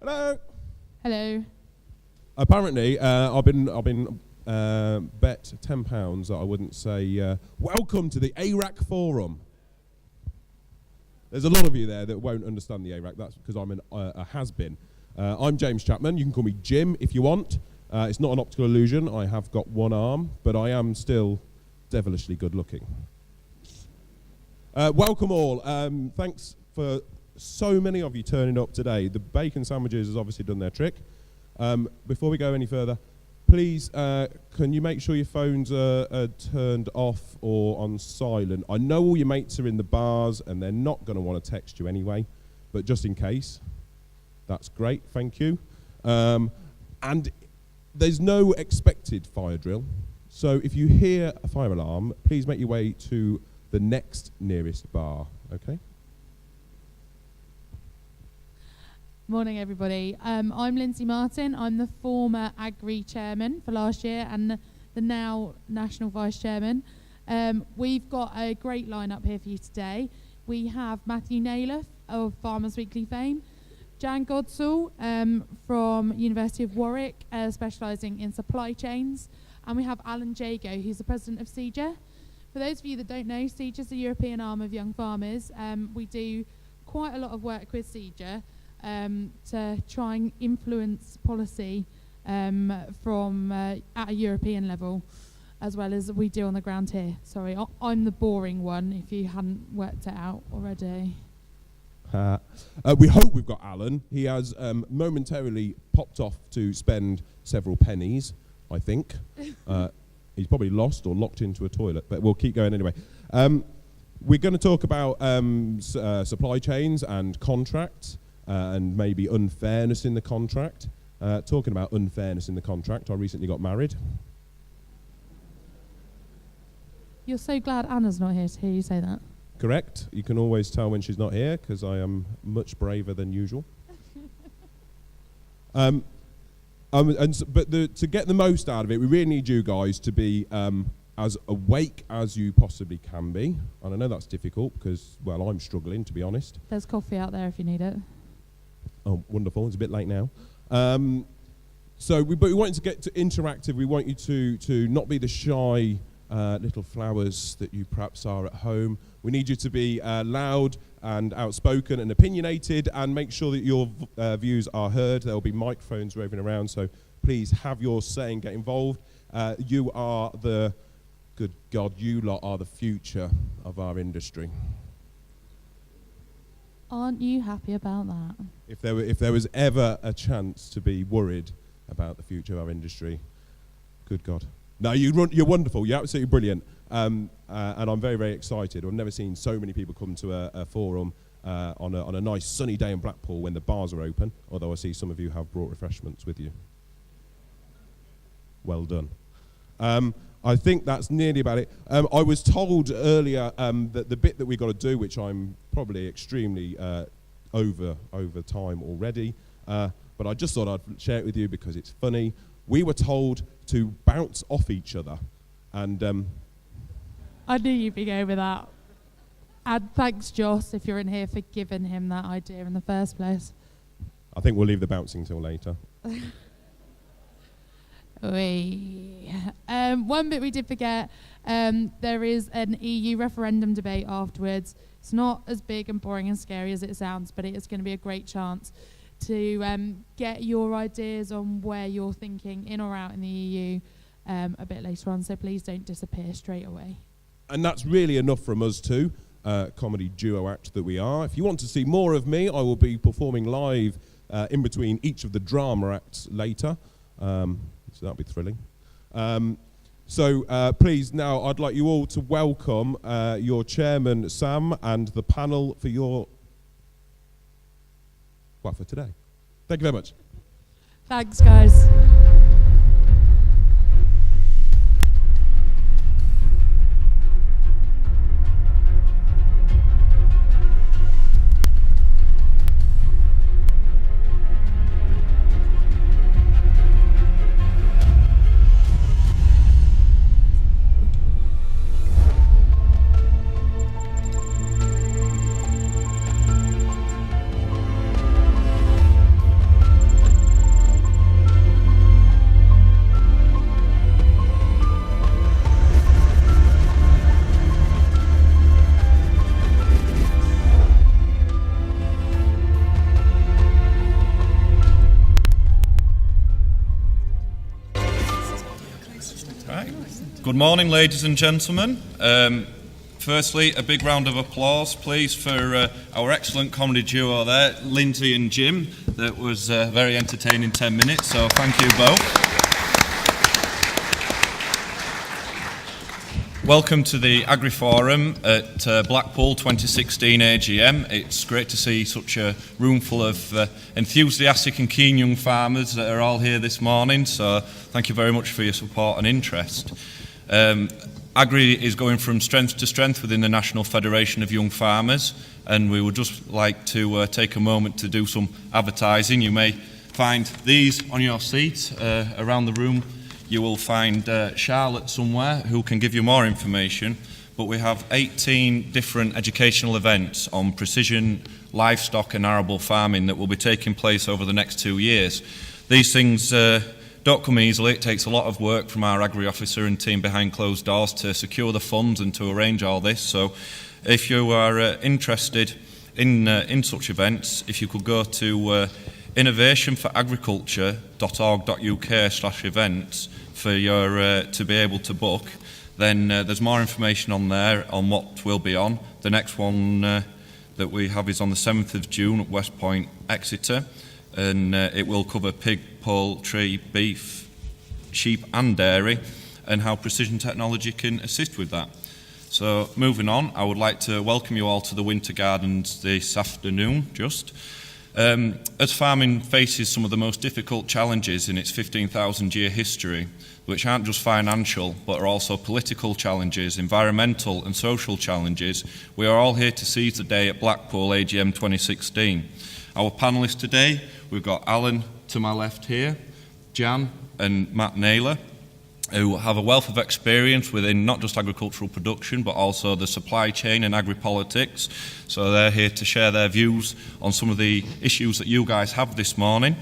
Hello. Hello. Apparently, I've been bet £10 that I wouldn't say welcome to the AGRI forum. There's a lot of you there that won't understand the AGRI. That's because I'm a has-been. I'm James Chapman. You can call me Jim if you want. It's not an optical illusion. I have got one arm, but I am still devilishly good-looking. Welcome all. Thanks for so many of you turning up today. The bacon sandwiches has obviously done their trick. Before we go any further, please can you make sure your phones are turned off or on silent? I know all your mates are in the bars and they're not going to want to text you anyway, but just in case, that's great, thank you. And there's no expected fire drill, so if you hear a fire alarm, please make your way to the next nearest bar, okay? Morning, everybody. I'm Lindsay Martin. I'm the former AGRI chairman for last year and the now national vice chairman. We've got a great lineup here for you today. We have Matthew Naylor of Farmers Weekly fame, Jan Godsall from University of Warwick, specialising in supply chains, and we have Alan Jago, who's the president of CEGA. For those of you that don't know, CEGA is the European arm of Young Farmers. We do quite a lot of work with CEGA to try and influence policy from at a European level, as well as we do on the ground here. Sorry, I'm the boring one, if you hadn't worked it out already. We hope we've got Alan. He has momentarily popped off to spend several pennies, I think. He's probably lost or locked into a toilet, but we'll keep going anyway. We're going to talk about supply chains and contracts. And maybe unfairness in the contract. Talking about unfairness in the contract, I recently got married. You're so glad Anna's not here to hear you say that. Correct. You can always tell when she's not here because I am much braver than usual. To get the most out of it, we really need you guys to be as awake as you possibly can be. And I know that's difficult because, well, I'm struggling, to be honest. There's coffee out there if you need it. Oh, wonderful. It's a bit late now. But we want to get to interactive. We want you to not be the shy little flowers that you perhaps are at home. We need you to be loud and outspoken and opinionated, and make sure that your views are heard. There will be microphones roving around, so please have your say and get involved. You are the, good God, you lot are the future of our industry. Aren't you happy about that? If there was ever a chance to be worried about the future of our industry, good God. No, you're wonderful. You're absolutely brilliant. And I'm very, very excited. I've never seen so many people come to a forum on a nice sunny day in Blackpool when the bars are open, although I see some of you have brought refreshments with you. Well done. I think that's nearly about it. I was told earlier that the bit that we've got to do, which I'm probably extremely over time already, but I just thought I'd share it with you because it's funny. We were told to bounce off each other, and I knew you'd be going with that. And thanks, Joss, if you're in here, for giving him that idea in the first place. I think we'll leave the bouncing till later. One bit we did forget, there is an EU referendum debate afterwards. It's not as big and boring and scary as it sounds, but it is going to be a great chance to get your ideas on where you're thinking in or out in the EU a bit later on, so please don't disappear straight away. And that's really enough from us too, comedy duo act that we are. If you want to see more of me, I will be performing live in between each of the drama acts later. So that'll be thrilling. Please, now I'd like you all to welcome your chairman, Sam, and the panel for today. Thank you very much. Thanks, guys. Good morning, ladies and gentlemen. Firstly, a big round of applause, please, for our excellent comedy duo there, Lindsay and Jim. That was a very entertaining 10 minutes, so thank you both. Welcome to the AGRI Forum at Blackpool 2016 AGM. It's great to see such a room full of enthusiastic and keen young farmers that are all here this morning, so thank you very much for your support and interest. AGRI is going from strength to strength within the National Federation of Young Farmers, and we would just like to take a moment to do some advertising. You may find these on your seat around the room. You will find Charlotte somewhere who can give you more information, but we have 18 different educational events on precision livestock and arable farming that will be taking place over the next 2 years. These things don't come easily. It takes a lot of work from our Agri officer and team behind closed doors to secure the funds and to arrange all this. So if you are interested in such events, if you could go to innovationforagriculture.org.uk/events for your to be able to book, then there's more information on there on what will be on. The next one that we have is on the 7th of June at West Point, Exeter, and it will cover pig, poultry, beef, sheep and dairy, and how precision technology can assist with that. So moving on, I would like to welcome you all to the Winter Gardens this afternoon, as farming faces some of the most difficult challenges in its 15,000-year history, which aren't just financial, but are also political challenges, environmental and social challenges, we are all here to seize the day at Blackpool AGM 2016. Our panellists today, we've got Alan to my left here, Jan and Matt Naylor, who have a wealth of experience within not just agricultural production, but also the supply chain and agri-politics. So they're here to share their views on some of the issues that you guys have this morning.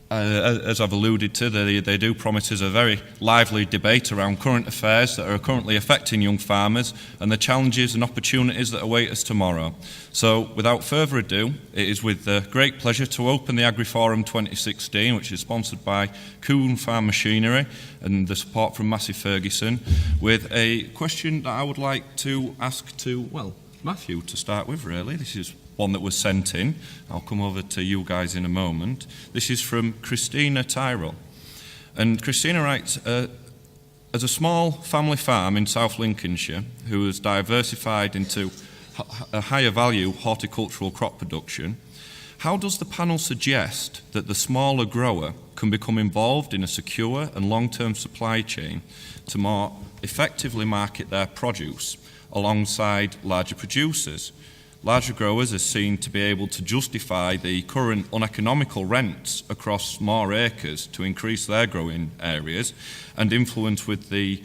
As I've alluded to, they do promise us a very lively debate around current affairs that are currently affecting young farmers and the challenges and opportunities that await us tomorrow. So, without further ado, it is with great pleasure to open the Agri Forum 2016, which is sponsored by Coon Farm Machinery and the support from Massey Ferguson, with a question that I would like to ask to, well, Matthew to start with, really. This is one that was sent in. I'll come over to you guys in a moment. This is from Christina Tyrrell. And Christina writes, as a small family farm in South Lincolnshire who has diversified into a higher value horticultural crop production, how does the panel suggest that the smaller grower can become involved in a secure and long-term supply chain to more effectively market their produce alongside larger producers? Larger growers are seen to be able to justify the current uneconomical rents across more acres to increase their growing areas and influence with the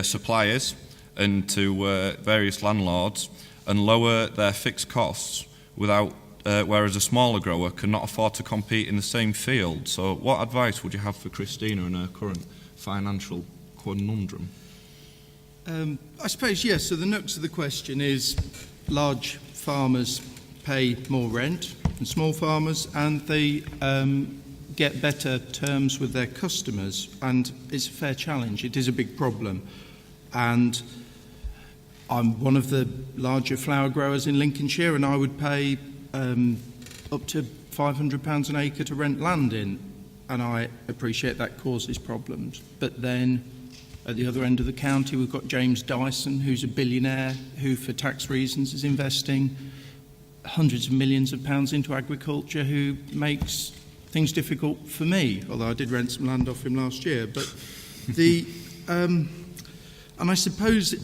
suppliers and to various landlords and lower their fixed costs without whereas a smaller grower cannot afford to compete in the same field. So what advice would you have for Christina in her current financial conundrum? I suppose, yes, so the nux of the question is large farmers pay more rent than small farmers, and they get better terms with their customers, and it's a fair challenge. It is a big problem, and I'm one of the larger flower growers in Lincolnshire, and I would pay up to £500 an acre to rent land in, and I appreciate that causes problems. But then at the other end of the county, we've got James Dyson, who's a billionaire, who for tax reasons is investing hundreds of millions of pounds into agriculture, who makes things difficult for me, although I did rent some land off him last year. But and I suppose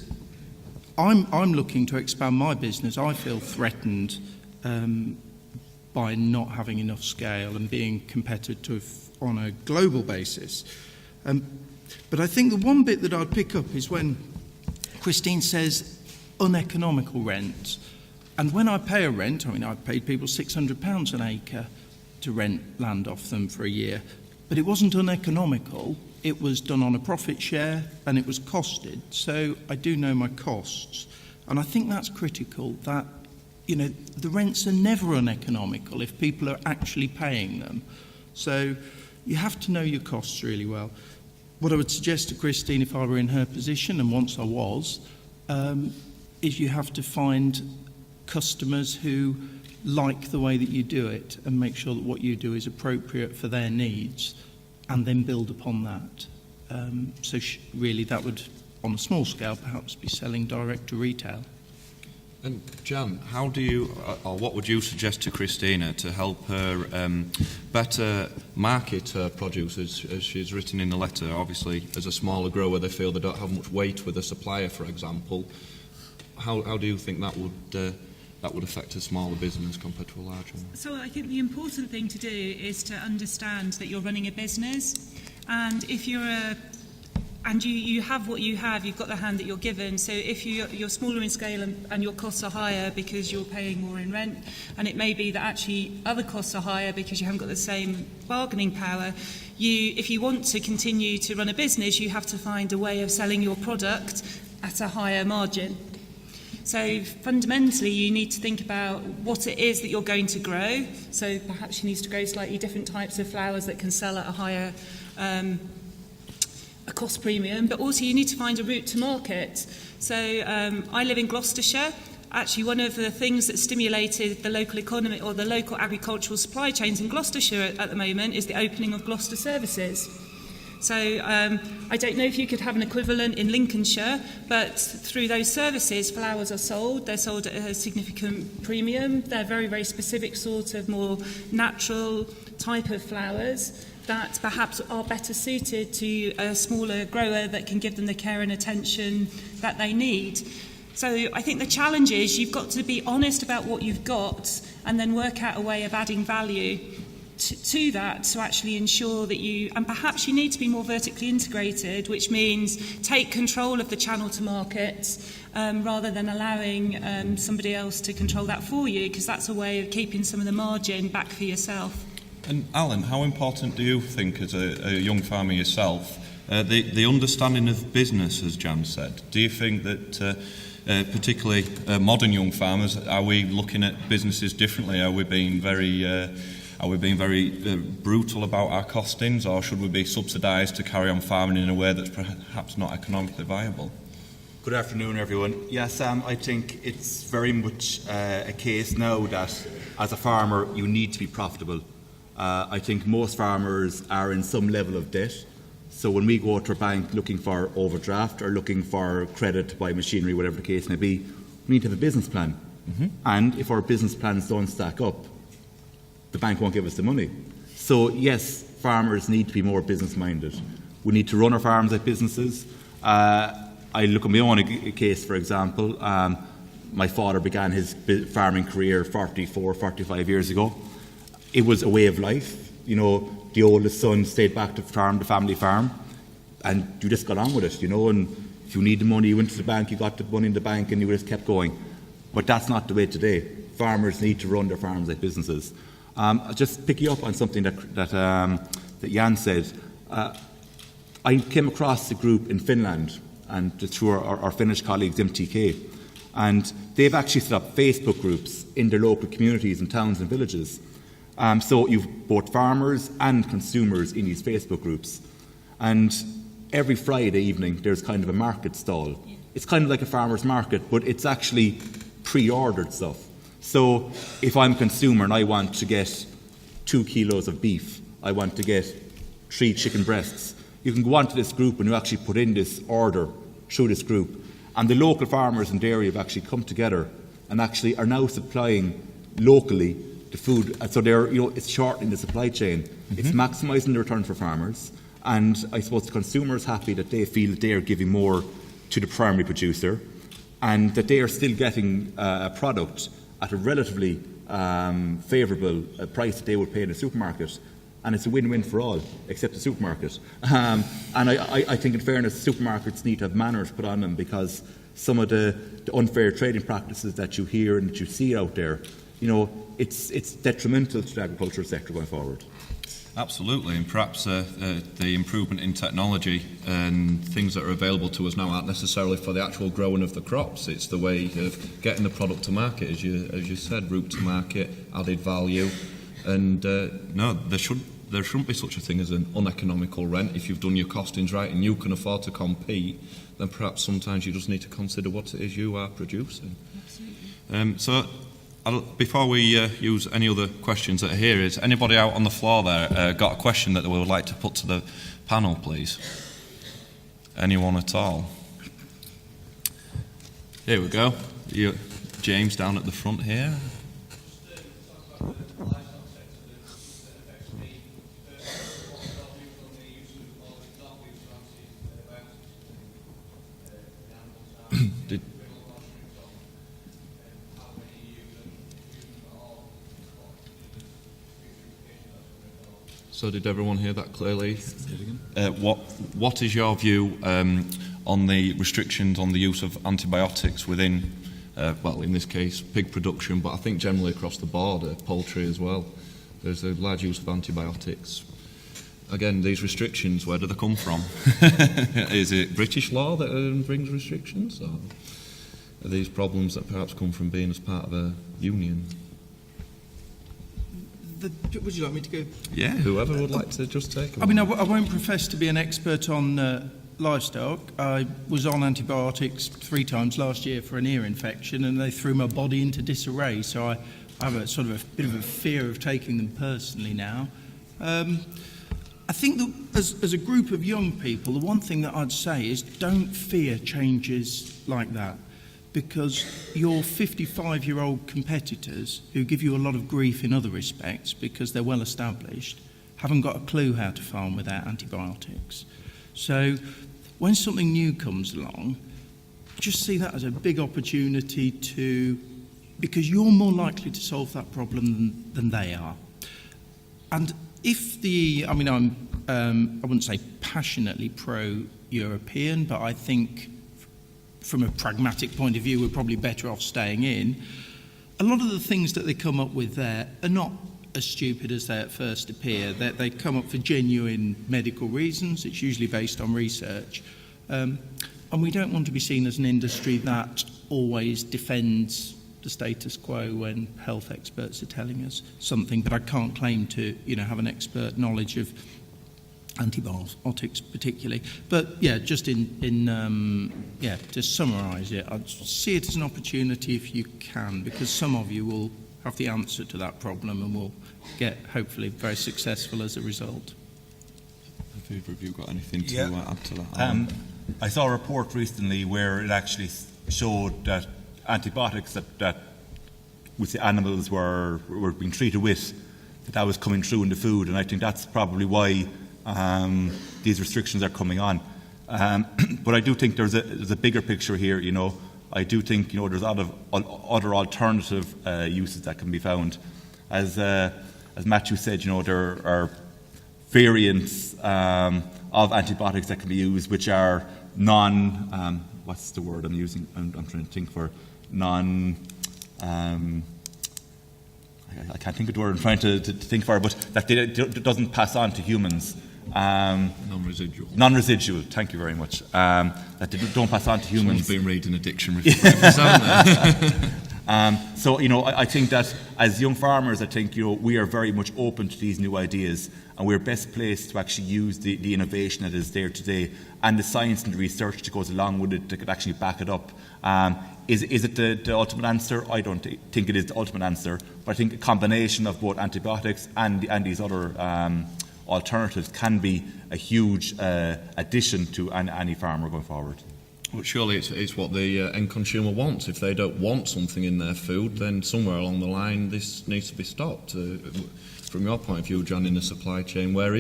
I'm looking to expand my business. I feel threatened by not having enough scale and being competitive on a global basis. But I think the one bit that I'd pick up is when Christine says uneconomical rent. And when I pay a rent, I mean, I've paid people £600 an acre to rent land off them for a year, but it wasn't uneconomical. It was done on a profit share and it was costed. So I do know my costs. And I think that's critical, that the rents are never uneconomical if people are actually paying them. So you have to know your costs really well. What I would suggest to Christine, if I were in her position, and once I was, is you have to find customers who like the way that you do it and make sure that what you do is appropriate for their needs, and then build upon that. So really that would, on a small scale, perhaps be selling direct to retail. And Jan, how do you, or what would you suggest to Christina to help her better market her produce, as she's written in the letter? Obviously, as a smaller grower, they feel they don't have much weight with a supplier, for example. How do you think that would affect a smaller business compared to a larger one? So I think the important thing to do is to understand that you're running a business, and if you're you have what you have, you've got the hand that you're given. So if you're smaller in scale and your costs are higher because you're paying more in rent, and it may be that actually other costs are higher because you haven't got the same bargaining power, if you want to continue to run a business, you have to find a way of selling your product at a higher margin. So fundamentally, you need to think about what it is that you're going to grow. So perhaps you need to grow slightly different types of flowers that can sell at a higher a cost premium, but also you need to find a route to market. So I live in Gloucestershire. Actually, one of the things that stimulated the local economy or the local agricultural supply chains in Gloucestershire at the moment is the opening of Gloucester Services. So I don't know if you could have an equivalent in Lincolnshire, but through those services, flowers are sold. They're sold at a significant premium. They're very, very specific sort of more natural type of flowers that perhaps are better suited to a smaller grower that can give them the care and attention that they need. So I think the challenge is you've got to be honest about what you've got and then work out a way of adding value to that to actually ensure that and perhaps you need to be more vertically integrated, which means take control of the channel to market rather than allowing somebody else to control that for you, because that's a way of keeping some of the margin back for yourself. And Alan, how important do you think, as a young farmer yourself, the understanding of business, as Jan said? Do you think that particularly modern young farmers, are we looking at businesses differently? Are we being very brutal about our costings, or should we be subsidised to carry on farming in a way that's perhaps not economically viable? Good afternoon, everyone. Yes, I think it's very much a case now that as a farmer you need to be profitable. I think most farmers are in some level of debt. So when we go to a bank looking for overdraft or looking for credit to buy machinery, whatever the case may be, we need to have a business plan. Mm-hmm. And if our business plans don't stack up, the bank won't give us the money. So yes, farmers need to be more business-minded. We need to run our farms like businesses. I look at my own case, for example. My father began his farming career 45 years ago. It was a way of life. You know, the oldest son stayed back to farm, the family farm, and you just got on with it, you know, and if you need the money, you went to the bank, you got the money in the bank, and you just kept going. But that's not the way today. Farmers need to run their farms like businesses. I'll just pick you up on something that Jan said. I came across a group in Finland, and through our Finnish colleagues, MTK, and they've actually set up Facebook groups in their local communities and towns and villages. So you've both farmers and consumers in these Facebook groups. And every Friday evening there's kind of a market stall. It's kind of like a farmer's market, but it's actually pre-ordered stuff. So if I'm a consumer and I want to get 2 kilos of beef, I want to get 3 chicken breasts, you can go onto this group and you actually put in this order through this group. And the local farmers in the area have actually come together and actually are now supplying locally the food. So they're, you know, it's shortening the supply chain. Mm-hmm. It's maximising the return for farmers. And I suppose the consumer is happy that they feel that they are giving more to the primary producer and that they are still getting a product at a relatively favourable price that they would pay in a supermarket. And it's a win-win for all, except the supermarket. And I think, in fairness, supermarkets need to have manners put on them, because some of the unfair trading practices that you hear and that you see out there, you know, it's detrimental to the agricultural sector going forward. Absolutely, and perhaps the improvement in technology and things that are available to us now aren't necessarily for the actual growing of the crops. It's the way of getting the product to market, as you said, route to market, added value, and no, there shouldn't be such a thing as an uneconomical rent. If you've done your costings right and you can afford to compete, then perhaps sometimes you just need to consider what it is you are producing. Absolutely. Before we use any other questions that are here, is anybody out on the floor there got a question that they would like to put to the panel, please? Anyone at all? Here we go. James down at the front here. So did everyone hear that clearly? What is your view on the restrictions on the use of antibiotics within, well, in this case, pig production, but I think generally across the board, poultry as well? There's a large use of antibiotics. Again, these restrictions, where do they come from? Is it British law that brings restrictions? Or are these problems that perhaps come from being as part of a union? Would you like me to go? Yeah, whoever would like to just take it. I mean, I won't profess to be an expert on livestock. I was on antibiotics 3 times last year for an ear infection, and they threw my body into disarray, so I have a sort of a bit of a fear of taking them personally now. I think that as a group of young people, the one thing that I'd say is don't fear changes like that, because your 55-year-old competitors, who give you a lot of grief in other respects because they're well established, haven't got a clue how to farm without antibiotics. So when something new comes along, just see that as a big opportunity because you're more likely to solve that problem than they are. And if I wouldn't say passionately pro-European, but I think from a pragmatic point of view, we're probably better off staying in. A lot of the things that they come up with there are not as stupid as they at first appear. They come up for genuine medical reasons. It's usually based on research. And we don't want to be seen as an industry that always defends the status quo when health experts are telling us something, but I can't claim to, have an expert knowledge of antibiotics particularly. But yeah, just to summarise it, I'd see it as an opportunity if you can, because some of you will have the answer to that problem and will get hopefully very successful as a result. Have either of you got anything to add to that? I saw a report recently where it actually showed that antibiotics that which the animals were being treated with, that was coming through in the food, and I think that's probably why these restrictions are coming on. But I do think there's a bigger picture here. I do think there's a lot of other alternative uses that can be found. As Matthew said, there are variants of antibiotics that can be used, which are what's the word I'm using? I'm trying to think for I can't think of the word I'm trying to think for, but that doesn't pass on to humans. Non-residual. Non-residual, thank you very much. That they don't pass on to humans. Someone's been reading a dictionary for breakfast, haven't they? So, I think that as young farmers, I think, we are very much open to these new ideas, and we're best placed to actually use the innovation that is there today and the science and the research that goes along with it that could actually back it up. Is it the ultimate answer? I don't think it is the ultimate answer, but I think a combination of both antibiotics and these other alternatives can be a huge addition to any farmer going forward. Well, surely it's what the end consumer wants. If they don't want something in their food, then somewhere along the line this needs to be stopped. From your point of view, John, in the supply chain, who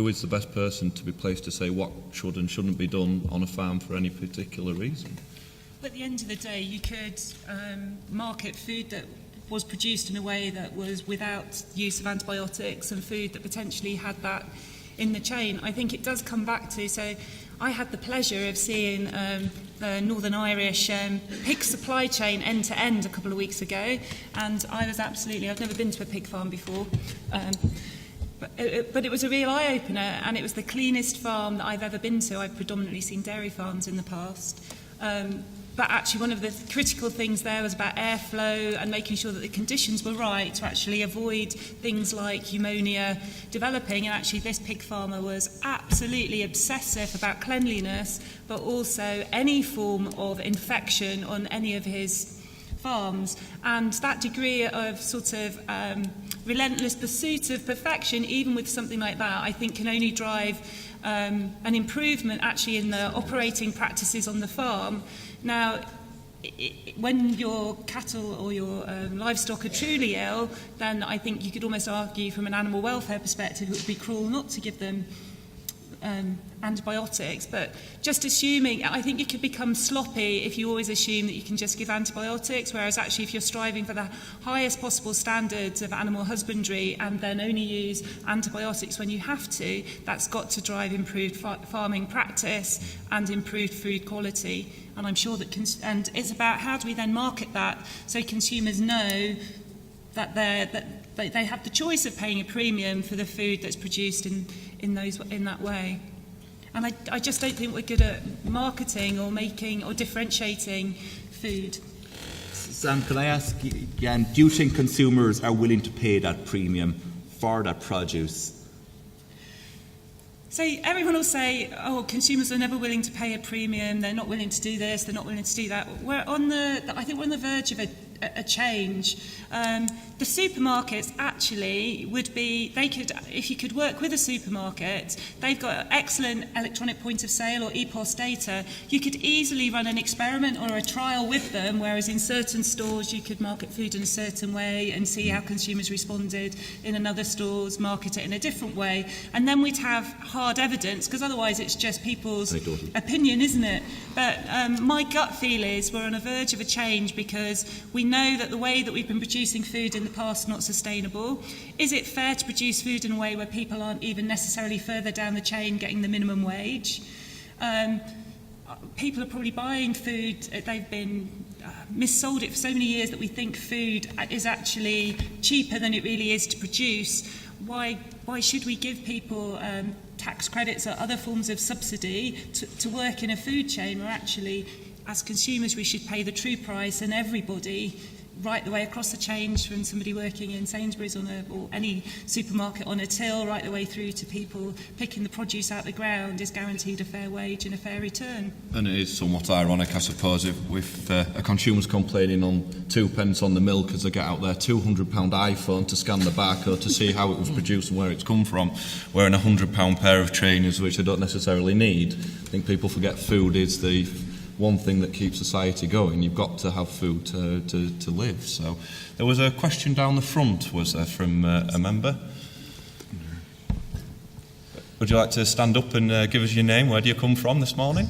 is the best person to be placed to say what should and shouldn't be done on a farm for any particular reason? At the end of the day, you could market food that was produced in a way that was without use of antibiotics and food that potentially had that in the chain. I think it does come back to, so I had the pleasure of seeing the Northern Irish pig supply chain end to end a couple of weeks ago, and I was I've never been to a pig farm before, But it was a real eye-opener, and it was the cleanest farm that I've ever been to. I've predominantly seen dairy farms in the past. But actually one of the critical things there was about airflow and making sure that the conditions were right to actually avoid things like pneumonia developing. And actually this pig farmer was absolutely obsessive about cleanliness, but also any form of infection on any of his farms. And that degree of sort of relentless pursuit of perfection, even with something like that, I think can only drive an improvement actually in the operating practices on the farm. Now, when your cattle or your livestock are truly ill, then I think you could almost argue from an animal welfare perspective it would be cruel not to give them antibiotics. But just assuming, I think you could become sloppy if you always assume that you can just give antibiotics, whereas actually if you're striving for the highest possible standards of animal husbandry and then only use antibiotics when you have to, that's got to drive improved farming practice and improved food quality. And I'm sure that, and it's about how do we then market that so consumers know that they have the choice of paying a premium for the food that's produced in that way. And I just don't think we're good at marketing or making or differentiating food. Sam, can I ask you again, do you think consumers are willing to pay that premium for that produce? So everyone will say, oh, consumers are never willing to pay a premium, they're not willing to do this, they're not willing to do that. I think we're on the verge of a change. The supermarkets actually would be, if you could work with a supermarket, they've got excellent electronic point of sale or EPOS data, you could easily run an experiment or a trial with them, whereas in certain stores you could market food in a certain way and see how consumers responded, in another stores market it in a different way, and then we'd have hard evidence, because otherwise it's just people's opinion, isn't it? But my gut feel is we're on a verge of a change, because we know that the way that we've been producing food in the past is not sustainable. Is it fair to produce food in a way where people aren't even necessarily further down the chain getting the minimum wage? People are probably buying food, they've been missold it for so many years that we think food is actually cheaper than it really is to produce. Why should we give people tax credits or other forms of subsidy to work in a food chain where actually, as consumers, we should pay the true price, and everybody right the way across the chain, from somebody working in Sainsbury's or any supermarket on a till right the way through to people picking the produce out the ground is guaranteed a fair wage and a fair return. And it is somewhat ironic, I suppose, if a consumer's complaining on 2p on the milk as they get out their £200 iPhone to scan the barcode to see how it was produced and where it's come from, wearing a £100 pair of trainers which they don't necessarily need. I think people forget food is the one thing that keeps society going. You've got to have food to live. So there was a question down the front, was there, from a member? Would you like to stand up and give us your name? Where do you come from this morning?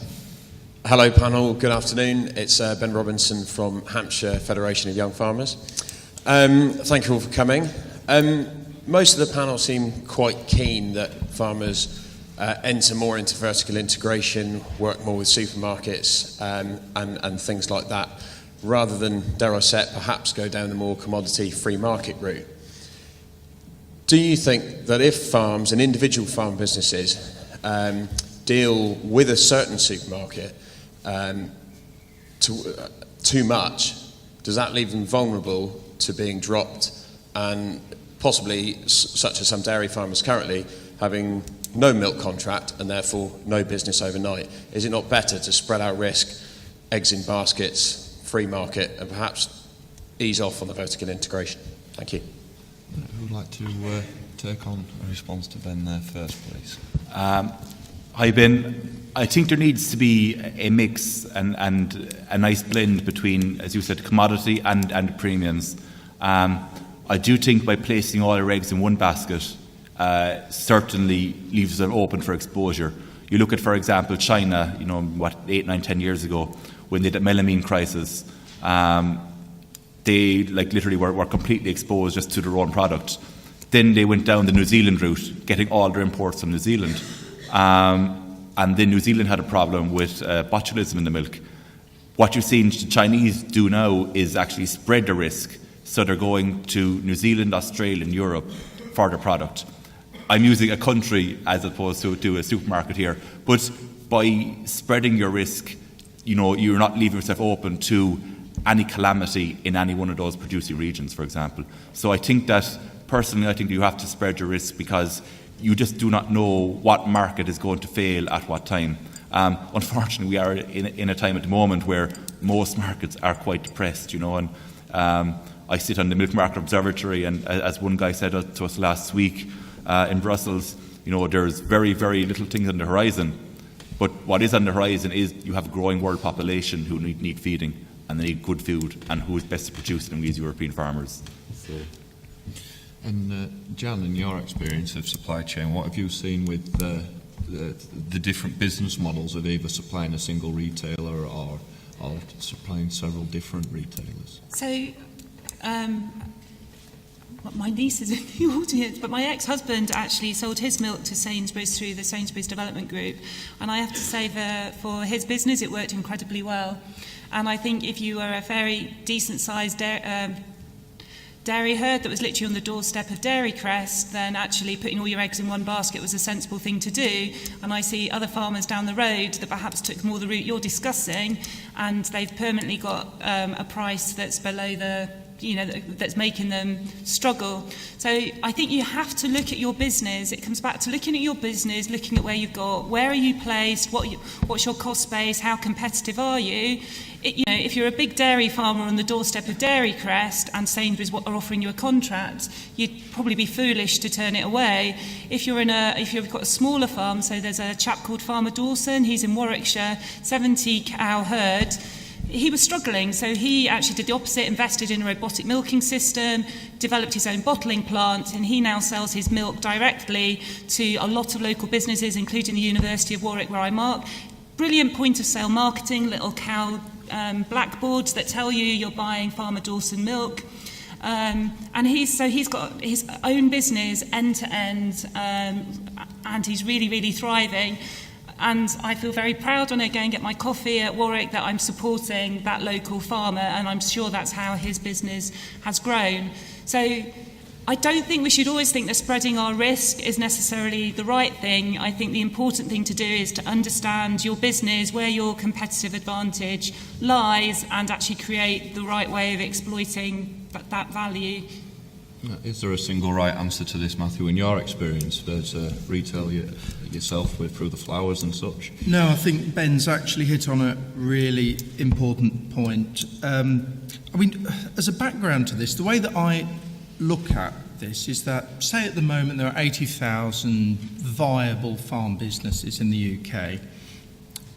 Hello panel, good afternoon. It's Ben Robinson from Hampshire Federation of Young Farmers. Thank you all for coming. Most of the panel seem quite keen that farmers enter more into vertical integration, work more with supermarkets and things like that, rather than, dare I say it, perhaps go down the more commodity free market route. Do you think that if farms and individual farm businesses deal with a certain supermarket too much, does that leave them vulnerable to being dropped and possibly, such as some dairy farmers currently, having no milk contract and therefore no business overnight? Is it not better to spread out risk, eggs in baskets, free market, and perhaps ease off on the vertical integration? Thank you. Who would like to take on a response to Ben there first, please? Hi Ben. I think there needs to be a mix and a nice blend between, as you said, commodity and premiums. I do think by placing all our eggs in one basket certainly leaves them open for exposure. You look at, for example, China, 8, 9, 10 years ago, when they had the melamine crisis, they literally were completely exposed just to their own product. Then they went down the New Zealand route, getting all their imports from New Zealand. And then New Zealand had a problem with botulism in the milk. What you're seeing the Chinese do now is actually spread the risk. So they're going to New Zealand, Australia and Europe for their product. I'm using a country as opposed to a supermarket here, but by spreading your risk, you're not leaving yourself open to any calamity in any one of those producing regions, for example. So I think that, personally, I think you have to spread your risk because you just do not know what market is going to fail at what time. Unfortunately, we are in a time at the moment where most markets are quite depressed, and I sit on the Milk Market Observatory, and as one guy said to us last week in Brussels, there's very, very little things on the horizon. But what is on the horizon is you have a growing world population who need feeding, and they need good food, and who is best to produce it in these European farmers. So. And Jan, in your experience of supply chain, what have you seen with the different business models of either supplying a single retailer or supplying several different retailers? So, my niece is in the audience, but my ex-husband actually sold his milk to Sainsbury's through the Sainsbury's Development Group, and I have to say for his business it worked incredibly well. And I think if you were a very decent-sized dairy herd that was literally on the doorstep of Dairy Crest, then actually putting all your eggs in one basket was a sensible thing to do. And I see other farmers down the road that perhaps took more the route you're discussing, and they've permanently got a price that's below that's making them struggle. So I think you have to look at your business. It comes back to looking at your business, looking at where are you placed, what's your cost base, how competitive are you. If you're a big dairy farmer on the doorstep of Dairy Crest and Sainsbury's are offering you a contract, you'd probably be foolish to turn it away. If you've got a smaller farm, so there's a chap called Farmer Dawson, he's in Warwickshire, 70 cow herd. He was struggling, so he actually did the opposite, invested in a robotic milking system, developed his own bottling plant, and he now sells his milk directly to a lot of local businesses, including the University of Warwick, where I mark. Brilliant point-of-sale marketing, little cow blackboards that tell you're buying Farmer Dawson milk. And he's got his own business end-to-end, and he's really, really thriving. And I feel very proud when I go and get my coffee at Warwick that I'm supporting that local farmer, and I'm sure that's how his business has grown. So I don't think we should always think that spreading our risk is necessarily the right thing. I think the important thing to do is to understand your business, where your competitive advantage lies, and actually create the right way of exploiting that value. Is there a single right answer to this, Matthew, in your experience as a retailer yourself through the flowers and such? No, I think Ben's actually hit on a really important point. As a background to this, the way that I look at this is that, say at the moment there are 80,000 viable farm businesses in the UK.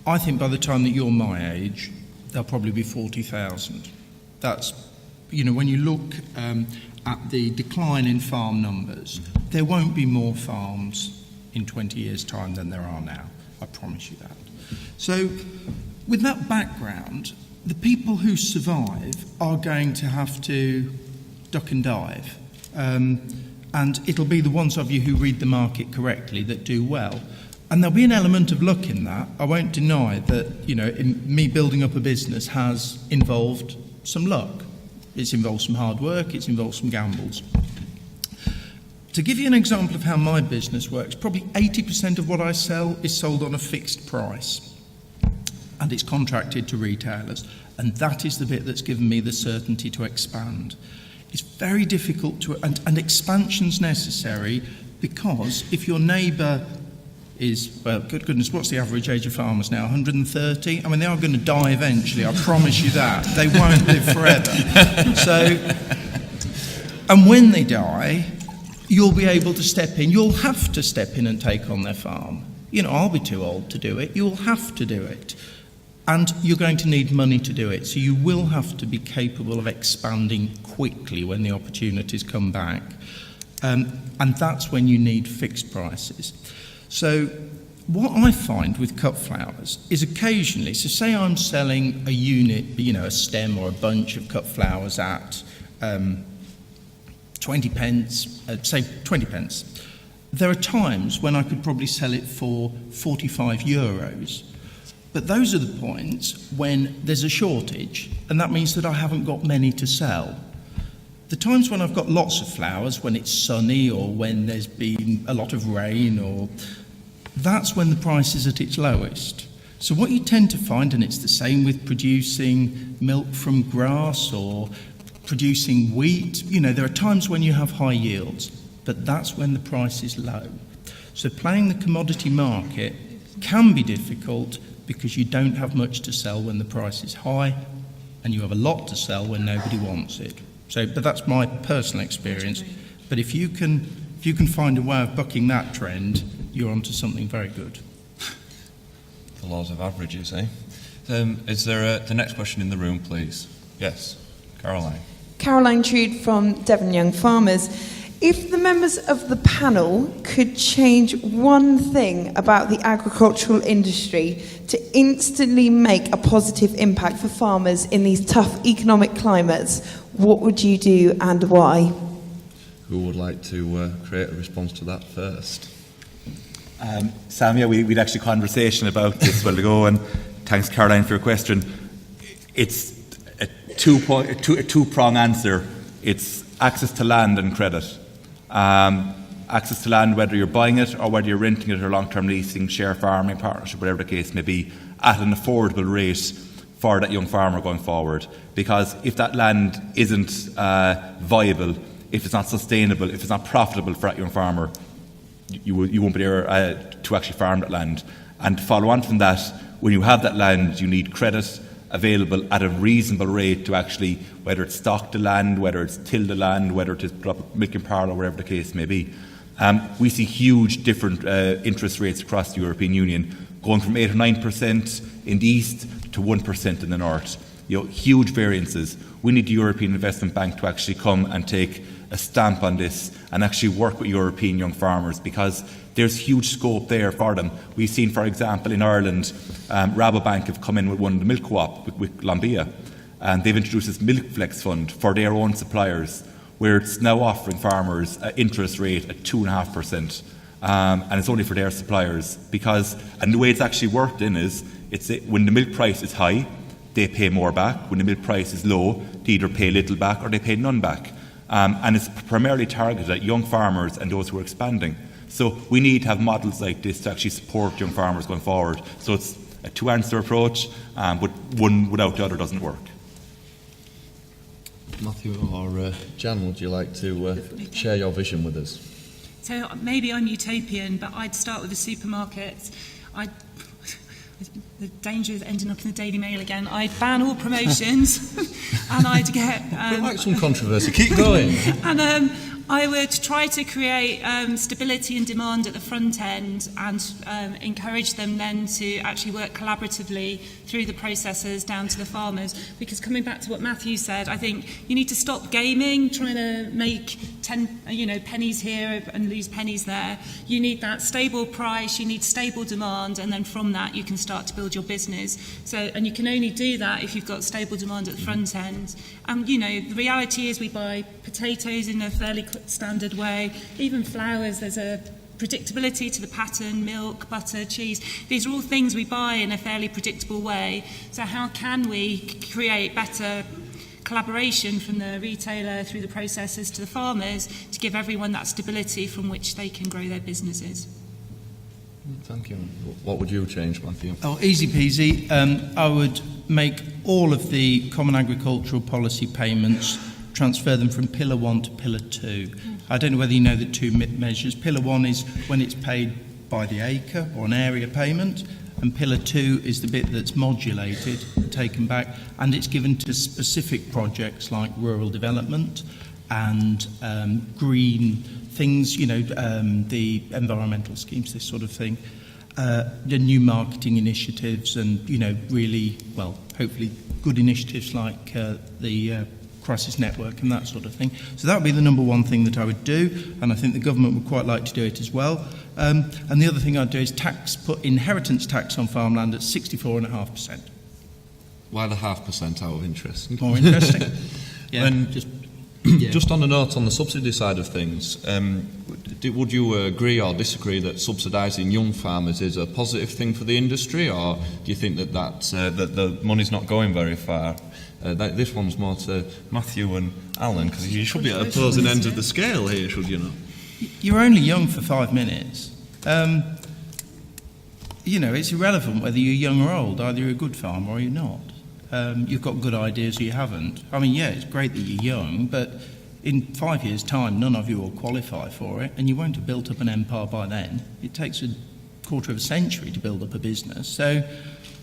I think by the time that you're my age, there'll probably be 40,000. That's, when you look at the decline in farm numbers, there won't be more farms in 20 years' time than there are now. I promise you that. So, with that background, the people who survive are going to have to duck and dive. And it'll be the ones of you who read the market correctly that do well. And there'll be an element of luck in that. I won't deny that, me building up a business has involved some luck. It's involved some hard work, it's involved some gambles. To give you an example of how my business works, probably 80% of what I sell is sold on a fixed price. And it's contracted to retailers. And that is the bit that's given me the certainty to expand. It's very difficult and expansion's necessary, because if your neighbour is, well, good goodness, what's the average age of farmers now? 130? I mean, they are going to die eventually, I promise you that. They won't live forever. And when they die, you'll be able to step in. You'll have to step in and take on their farm. I'll be too old to do it. You'll have to do it. And you're going to need money to do it. So you will have to be capable of expanding quickly when the opportunities come back. And that's when you need fixed prices. So what I find with cut flowers is occasionally, so say I'm selling a unit, a stem or a bunch of cut flowers at 20 pence, say 20 pence. There are times when I could probably sell it for 45 euros. But those are the points when there's a shortage, and that means that I haven't got many to sell. The times when I've got lots of flowers, when it's sunny or when there's been a lot of rain, or that's when the price is at its lowest. So what you tend to find, and it's the same with producing milk from grass or producing wheat, there are times when you have high yields, but that's when the price is low. So playing the commodity market can be difficult because you don't have much to sell when the price is high, and you have a lot to sell when nobody wants it. But that's my personal experience. But if you can find a way of bucking that trend, you're onto something very good. The laws of averages, eh? Is there the next question in the room, please? Yes, Caroline. Caroline Trude from Devon Young Farmers. If the members of the panel could change one thing about the agricultural industry to instantly make a positive impact for farmers in these tough economic climates, what would you do and why? Who would like to create a response to that first? Sam, we'd actually conversation about this a while ago, and thanks, Caroline, for your question. It's a two-prong answer. It's access to land and credit. Access to land, whether you're buying it or whether you're renting it or long-term leasing, share farming, partnership, whatever the case may be, at an affordable rate for that young farmer going forward. Because if that land isn't viable, if it's not sustainable, if it's not profitable for that young farmer, you won't be there to actually farm that land. And to follow on from that, when you have that land, you need credit available at a reasonable rate to actually, whether it's stock the land, whether it's till the land, whether it is put up a milking parlour, whatever the case may be. We see huge different interest rates across the European Union, going from 8 or 9% in the east to 1% in the north. Huge variances. We need the European Investment Bank to actually come and take a stamp on this and actually work with European young farmers, because there's huge scope there for them. We've seen, for example, in Ireland, Rabobank have come in with one of the milk co-op with Lombia, and they've introduced this Milk Flex Fund for their own suppliers, where it's now offering farmers an interest rate at 2.5%, and it's only for their suppliers. And the way it's actually worked in is, when the milk price is high, they pay more back. When the milk price is low, they either pay little back or they pay none back. And it's primarily targeted at young farmers and those who are expanding. So we need to have models like this to actually support young farmers going forward. So it's a two-answer approach, but one without the other doesn't work. Matthew or Jan, would you like to share your vision with us? So maybe I'm utopian, but I'd start with the supermarkets. The danger of ending up in the Daily Mail again. I'd ban all promotions, and I'd get. We like some controversy. Keep going. And I would try to create stability and demand at the front end, and encourage them then to actually work collaboratively through the processors down to the farmers. Because coming back to what Matthew said, I think you need to stop gaming, trying to make pennies here and lose pennies there. You need that stable price, you need stable demand, and then from that you can start to build your business. And you can only do that if you've got stable demand at the front end. The reality is we buy potatoes in a fairly standard way, even flowers, there's a predictability to the pattern, milk, butter, cheese. These are all things we buy in a fairly predictable way. So how can we create better collaboration from the retailer through the processors to the farmers to give everyone that stability from which they can grow their businesses? Thank you. What would you change, Matthew? Oh, easy peasy. I would make all of the common agricultural policy payments, transfer them from Pillar 1 to Pillar 2. I don't know whether you know the two measures. Pillar 1 is when it's paid by the acre or an area payment, and Pillar 2 is the bit that's modulated, taken back, and it's given to specific projects like rural development and green things, the environmental schemes, this sort of thing, the new marketing initiatives and, really, hopefully good initiatives like the crisis network and that sort of thing. So that would be the number one thing that I would do, and I think the government would quite like to do it as well. And the other thing I'd do is put inheritance tax on farmland at 64.5%. Why the 0.5% out of interest? More interesting. Just on the note on the subsidy side of things, would you agree or disagree that subsidising young farmers is a positive thing for the industry, or do you think that the money's not going very far This one's more to Matthew and Alan, because you should be at opposing ends of the scale here, should you not? You're only young for 5 minutes. It's irrelevant whether you're young or old. Either you're a good farmer or you're not. You've got good ideas or you haven't. I mean, yeah, it's great that you're young, but in 5 years' time, none of you will qualify for it, and you won't have built up an empire by then. It takes a quarter of a century to build up a business. So,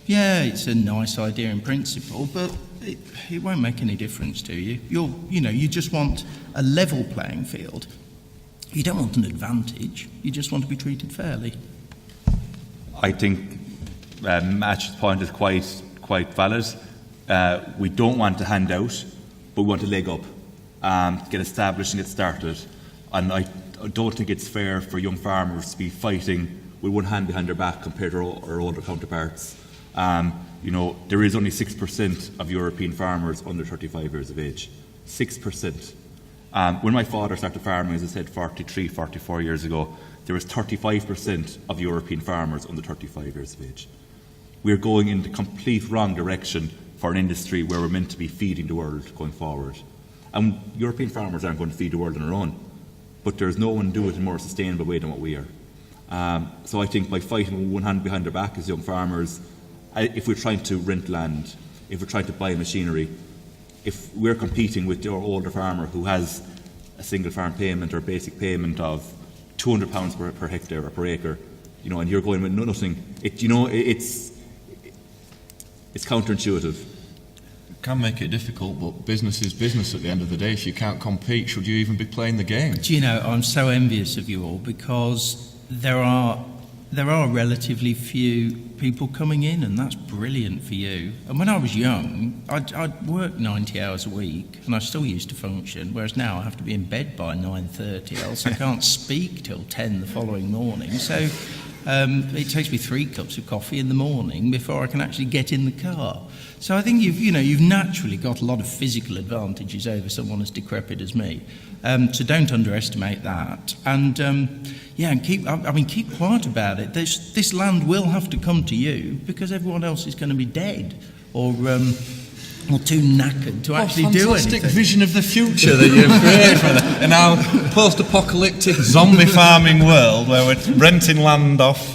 yeah, it's a nice idea in principle, but it won't make any difference to you. You just want a level playing field. You don't want an advantage. You just want to be treated fairly. I think Match's point is quite valid. We don't want to hand out, but we want to leg up, get established and get started. And I don't think it's fair for young farmers to be fighting with one hand behind their back compared to our older counterparts. There is only 6% of European farmers under 35 years of age. 6%. When my father started farming, as I said, 44 years ago, there was 35% of European farmers under 35 years of age. We're going in the complete wrong direction for an industry where we're meant to be feeding the world going forward. And European farmers aren't going to feed the world on their own, but there's no one do it in a more sustainable way than what we are. So I think by fighting with one hand behind their back as young farmers, if we're trying to rent land, if we're trying to buy machinery, if we're competing with our older farmer who has a single farm payment or basic payment of £200 per hectare or per acre, and you're going with nothing, it's counterintuitive. It can make it difficult, but business is business at the end of the day. If you can't compete, should you even be playing the game? Do you know, I'm so envious of you all, because there are relatively few people coming in, and that's brilliant for you. And when I was young, I'd work 90 hours a week, and I still used to function, whereas now I have to be in bed by 9:30, else I can't speak till 10 the following morning. So it takes me 3 cups of coffee in the morning before I can actually get in the car. So I think you've naturally got a lot of physical advantages over someone as decrepit as me. So don't underestimate that. And and keep quiet about it. This land will have to come to you, because everyone else is going to be dead or too knackered to actually do anything. Fantastic vision of the future that you've created in our post-apocalyptic zombie farming world, where we're renting land off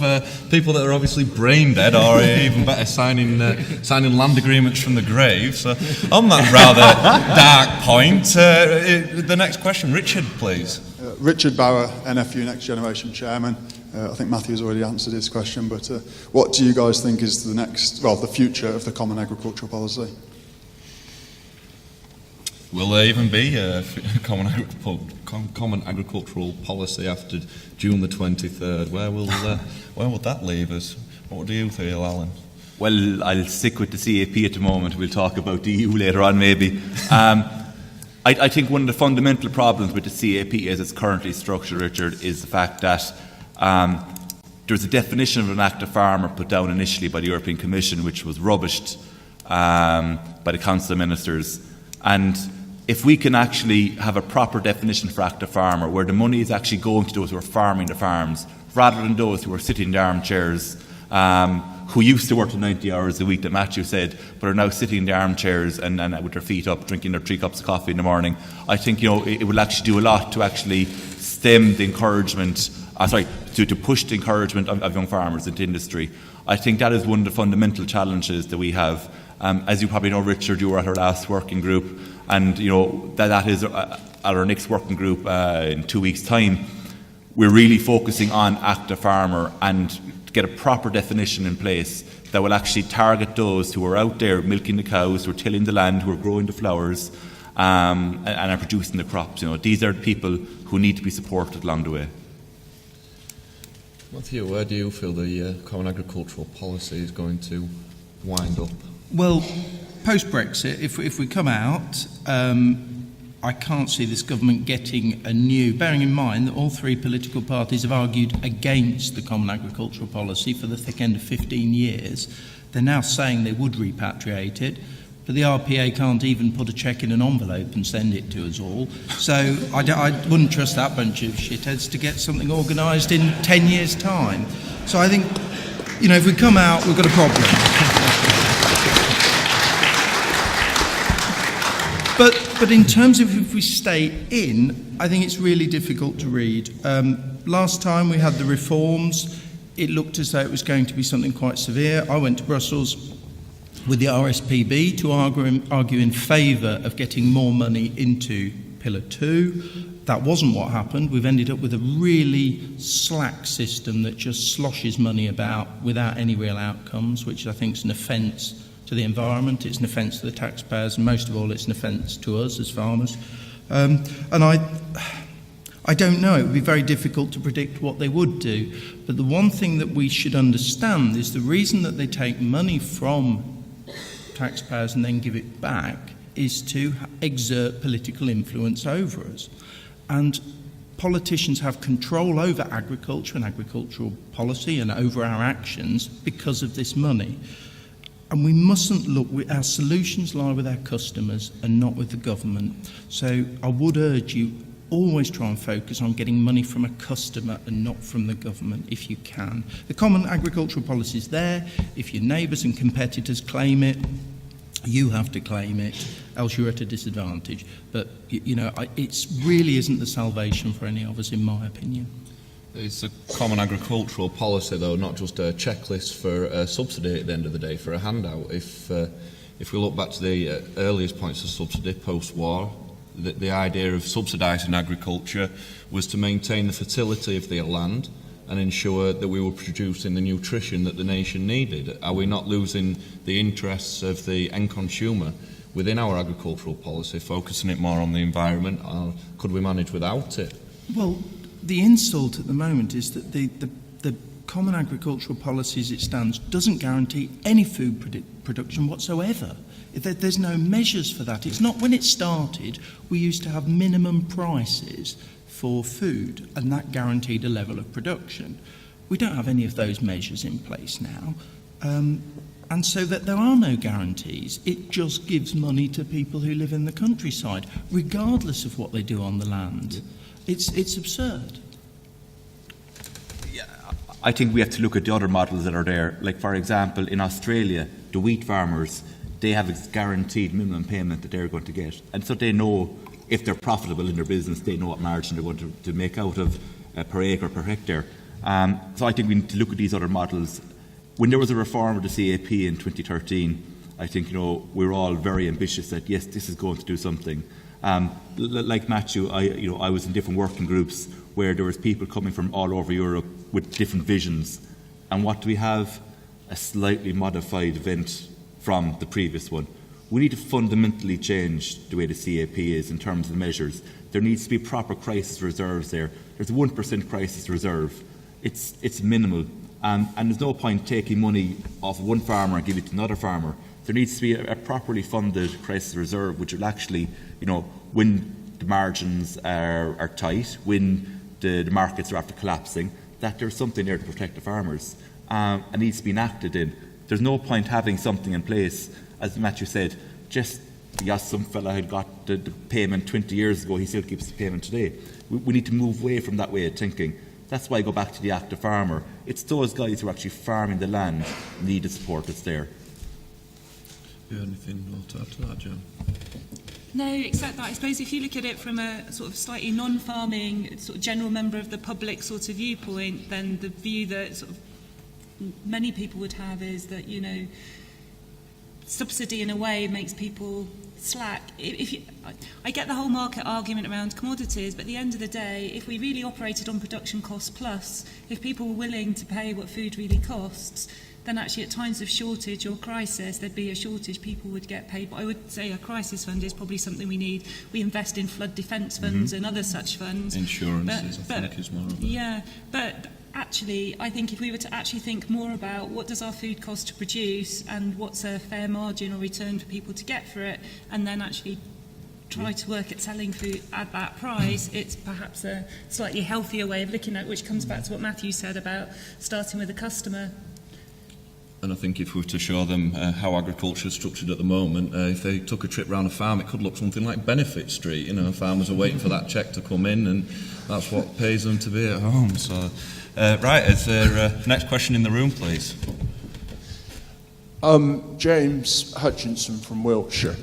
people that are obviously brain dead, or even better, signing land agreements from the grave. So, on that rather dark point, the next question, Richard, please. Richard Bauer, NFU Next Generation Chairman. I think Matthew's already answered his question, but what do you guys think is the future of the Common Agricultural Policy? Will there even be a common agricultural policy after June the 23rd? Where will that leave us? What do you feel, Alan? Well, I'll stick with the CAP at the moment. We'll talk about the EU later on, maybe. I think one of the fundamental problems with the CAP as it's currently structured, Richard, is the fact that there's a definition of an active farmer put down initially by the European Commission, which was rubbished by the Council of Ministers. And if we can actually have a proper definition for active farmer, where the money is actually going to those who are farming the farms, rather than those who are sitting in the armchairs, who used to work 90 hours a week, that Matthew said, but are now sitting in the armchairs and with their feet up, drinking their 3 cups of coffee in the morning. I think it will actually do a lot to actually stem the encouragement, to push the encouragement of young farmers into industry. I think that is one of the fundamental challenges that we have. As you probably know, Richard, you were at our last working group, and that is at our next working group in 2 weeks' time. We're really focusing on active farmer and get a proper definition in place that will actually target those who are out there milking the cows, who are tilling the land, who are growing the flowers, and are producing the crops. These are the people who need to be supported along the way. Matthew, where do you feel the Common Agricultural Policy is going to wind up? Well, post-Brexit, if we come out, I can't see this government getting a new, bearing in mind that all 3 political parties have argued against the Common Agricultural Policy for the thick end of 15 years. They're now saying they would repatriate it, but the RPA can't even put a cheque in an envelope and send it to us all. So I wouldn't trust that bunch of shitheads to get something organised in 10 years' time. So I think, if we come out, we've got a problem. But in terms of if we stay in, I think it's really difficult to read. Last time we had the reforms, it looked as though it was going to be something quite severe. I went to Brussels with the RSPB to argue in favour of getting more money into Pillar 2. That wasn't what happened. We've ended up with a really slack system that just sloshes money about without any real outcomes, which I think is an offence to the environment, it's an offence to the taxpayers, and most of all it's an offence to us as farmers. And I don't know, it would be very difficult to predict what they would do, but the one thing that we should understand is the reason that they take money from taxpayers and then give it back is to exert political influence over us. And politicians have control over agriculture and agricultural policy and over our actions because of this money. And we mustn't look, our solutions lie with our customers and not with the government. So I would urge you, always try and focus on getting money from a customer and not from the government if you can. The common agricultural policy is there. If your neighbours and competitors claim it, you have to claim it, else you're at a disadvantage. But, it really isn't the salvation for any of us, in my opinion. It's a common agricultural policy, though, not just a checklist for a subsidy at the end of the day, for a handout. If we look back to the earliest points of subsidy post-war, the idea of subsidising agriculture was to maintain the fertility of the land and ensure that we were producing the nutrition that the nation needed. Are we not losing the interests of the end consumer within our agricultural policy, focusing it more on the environment, or could we manage without it? Well, the insult at the moment is that the common agricultural policy as it stands doesn't guarantee any food production whatsoever. There's no measures for that. It's not when it started, we used to have minimum prices for food, and that guaranteed a level of production. We don't have any of those measures in place now, and so that there are no guarantees. It just gives money to people who live in the countryside, regardless of what they do on the land. It's absurd. Yeah, I think we have to look at the other models that are there. Like, for example, in Australia, the wheat farmers, they have a guaranteed minimum payment that they're going to get. And so they know if they're profitable in their business, they know what margin they're going to make out of per acre, per hectare. So I think we need to look at these other models. When there was a reform of the CAP in 2013, I think, we were all very ambitious that, yes, this is going to do something. Like Matthew, I was in different working groups where there was people coming from all over Europe with different visions. And what do we have? A slightly modified event from the previous one. We need to fundamentally change the way the CAP is in terms of the measures. There needs to be proper crisis reserves there. There's a 1% crisis reserve. It's minimal. And there's no point taking money off one farmer and giving it to another farmer. There needs to be a properly funded crisis reserve, which will actually, when the margins are tight, when the markets are after collapsing, that there's something there to protect the farmers. And needs to be enacted in. There's no point having something in place, as Matthew said, just because some fella had got the payment 20 years ago, he still keeps the payment today. We need to move away from that way of thinking. That's why I go back to the active farmer. It's those guys who are actually farming the land need the support that's there. Do you have anything more to add to that, Joan? No, except that I suppose if you look at it from a sort of slightly non-farming, sort of general member of the public sort of viewpoint, then the view that sort of many people would have is that, subsidy in a way makes people slack. I get the whole market argument around commodities, but at the end of the day, if we really operated on production costs plus, if people were willing to pay what food really costs, then actually at times of shortage or crisis, there'd be a shortage, people would get paid. But I would say a crisis fund is probably something we need. We invest in flood defence funds and other such funds. Insurances, I think, is more of it. Yeah, but actually, I think if we were to actually think more about what does our food cost to produce and what's a fair margin or return for people to get for it, and then actually try to work at selling food at that price, it's perhaps a slightly healthier way of looking at it, which comes back to what Matthew said about starting with the customer. And I think if we were to show them how agriculture is structured at the moment, if they took a trip around a farm, it could look something like Benefit Street. Farmers are waiting for that cheque to come in, and that's what pays them to be at home. So, right, is there next question in the room, please? James Hutchinson from Wiltshire.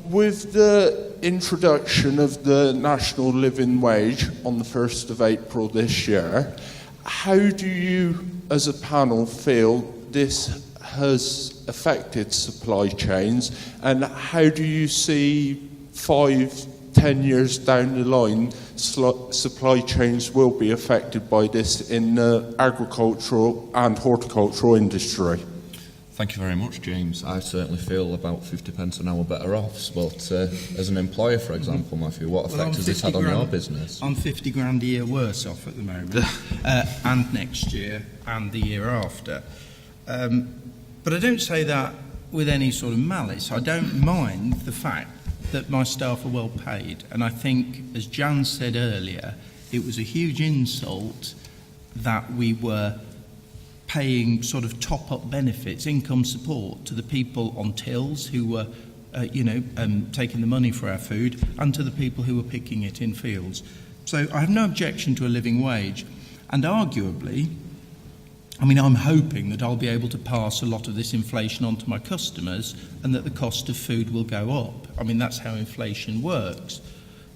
with the introduction of the national living wage on the 1st of April this year, how do you, as a panel, feel this has affected supply chains, and how do you see 5-10 years down the line supply chains will be affected by this in the agricultural and horticultural industry? Thank you very much, James. I certainly feel about 50 pence an hour better off, but as an employer, for example, Matthew, what effect has this had on your business? I'm 50 grand a year worse off at the moment, and next year and the year after. But I don't say that with any sort of malice. I don't mind the fact that my staff are well paid, and I think, as Jan said earlier, it was a huge insult that we were paying sort of top-up benefits, income support, to the people on tills who were, taking the money for our food, and to the people who were picking it in fields. So I have no objection to a living wage, and arguably, I'm hoping that I'll be able to pass a lot of this inflation on to my customers, and that the cost of food will go up. That's how inflation works.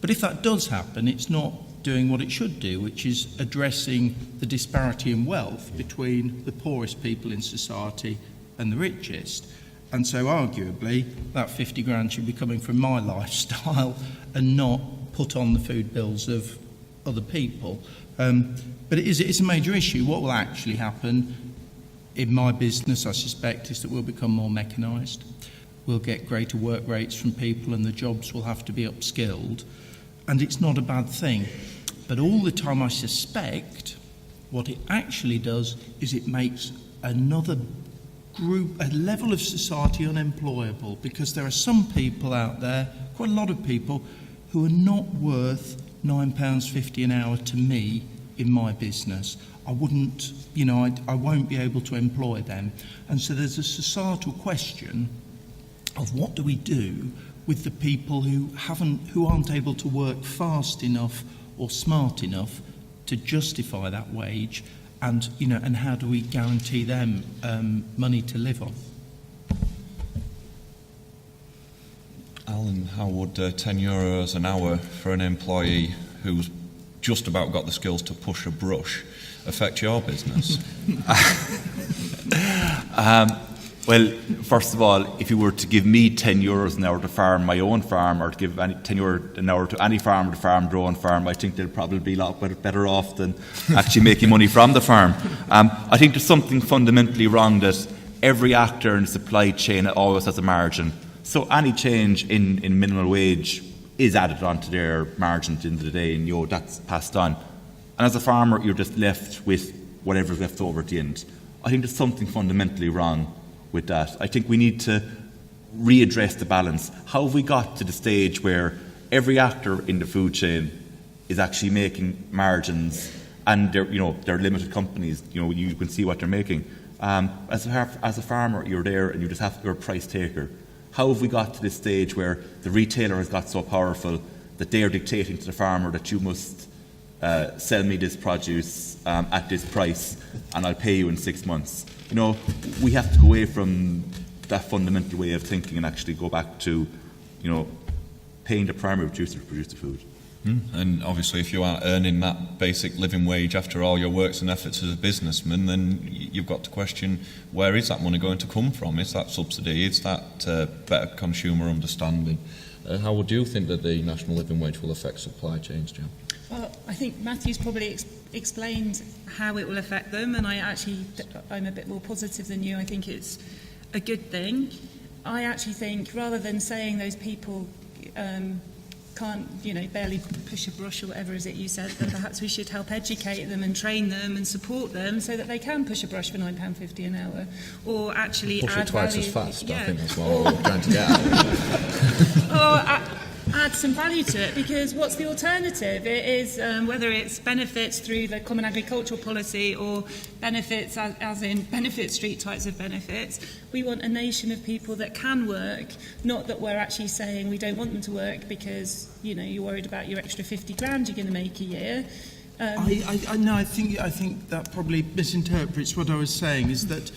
But if that does happen, it's not doing what it should do, which is addressing the disparity in wealth between the poorest people in society and the richest. And so arguably that 50 grand should be coming from my lifestyle and not put on the food bills of other people. But it's a major issue. What will actually happen in my business, I suspect, is that we'll become more mechanised. We'll get greater work rates from people, and the jobs will have to be upskilled. And it's not a bad thing. But all the time, I suspect what it actually does is it makes another group, a level of society, unemployable, because there are some people out there, quite a lot of people, who are not worth £9.50 an hour to me in my business. I wouldn't, I won't be able to employ them. And so there's a societal question of what do we do with the people who aren't able to work fast enough or smart enough to justify that wage, and how do we guarantee them money to live on? Alan, how would €10 an hour for an employee who's just about got the skills to push a brush affect your business? Well, first of all, if you were to give me €10 an hour to farm my own farm, or to give €10 an hour to any farmer to farm their own farm, I think they'll probably be a lot better off than actually making money from the farm. I think there's something fundamentally wrong that every actor in the supply chain always has a margin. So any change in minimum wage is added onto their margin at the end of the day, and that's passed on. And as a farmer, you're just left with whatever's left over at the end. I think there's something fundamentally wrong with that. I think we need to readdress the balance. How have we got to the stage where every actor in the food chain is actually making margins, and they're limited companies? You can see what they're making. As a farmer, you're there and you're a price taker. How have we got to this stage where the retailer has got so powerful that they are dictating to the farmer that you must sell me this produce at this price, and I'll pay you in 6 months? We have to go away from that fundamental way of thinking and actually go back to, paying the primary producer to produce the food. And obviously, if you are earning that basic living wage after all your works and efforts as a businessman, then you've got to question, where is that money going to come from? Is that subsidy? Is that better consumer understanding? How would you think that the national living wage will affect supply chains, Jim? Well, I think Matthew's probably explained how it will affect them, and I'm a bit more positive than you. I think it's a good thing. I actually think, rather than saying those people can't, barely push a brush or whatever is it you said, then perhaps we should help educate them and train them and support them so that they can push a brush for £9.50 an hour, or actually push add it twice value. as fast. Yeah. I think that's what we're trying to get at. Or add some value to it, because what's the alternative? It is whether it's benefits through the Common Agricultural Policy or benefits as in benefit street types of benefits. We want a nation of people that can work, not that we're actually saying we don't want them to work because you're worried about your extra 50 grand you're going to make a year. I think that probably misinterprets what I was saying, is that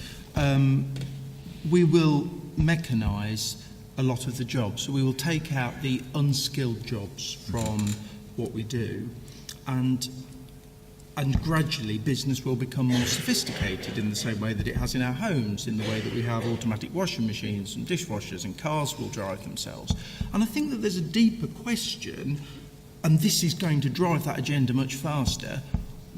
we will mechanise a lot of the jobs. So we will take out the unskilled jobs from what we do, and gradually business will become more sophisticated in the same way that it has in our homes, in the way that we have automatic washing machines and dishwashers, and cars will drive themselves. And I think that there's a deeper question, and this is going to drive that agenda much faster.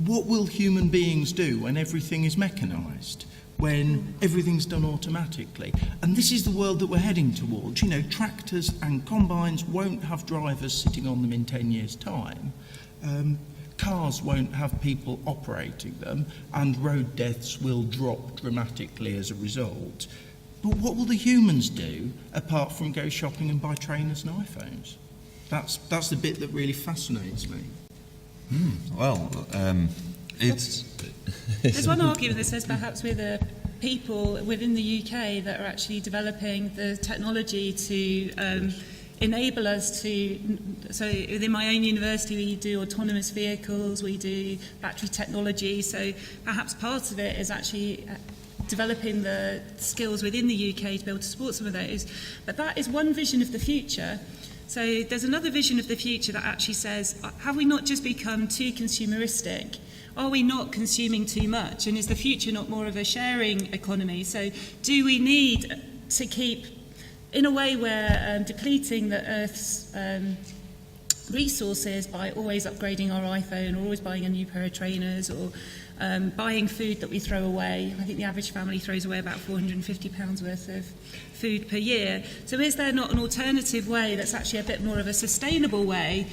What will human beings do when everything is mechanised, when everything's done automatically? And this is the world that we're heading towards. You know, tractors and combines won't have drivers sitting on them in 10 years' time. Cars won't have people operating them, and road deaths will drop dramatically as a result. But what will the humans do apart from go shopping and buy trainers and iPhones? That's the bit that really fascinates me. There's one argument that says perhaps we're the people within the UK that are actually developing the technology to enable us to, so within my own university we do autonomous vehicles, we do battery technology, so perhaps part of it is actually developing the skills within the UK to be able to support some of those. But that is one vision of the future. So there's another vision of the future that actually says, have we not just become too consumeristic? Are we not consuming too much? And is the future not more of a sharing economy? So do we need to keep, in a way, we're depleting the Earth's resources by always upgrading our iPhone, or always buying a new pair of trainers, or buying food that we throw away. I think the average family throws away about £450 worth of food per year. So is there not an alternative way that's actually a bit more of a sustainable way?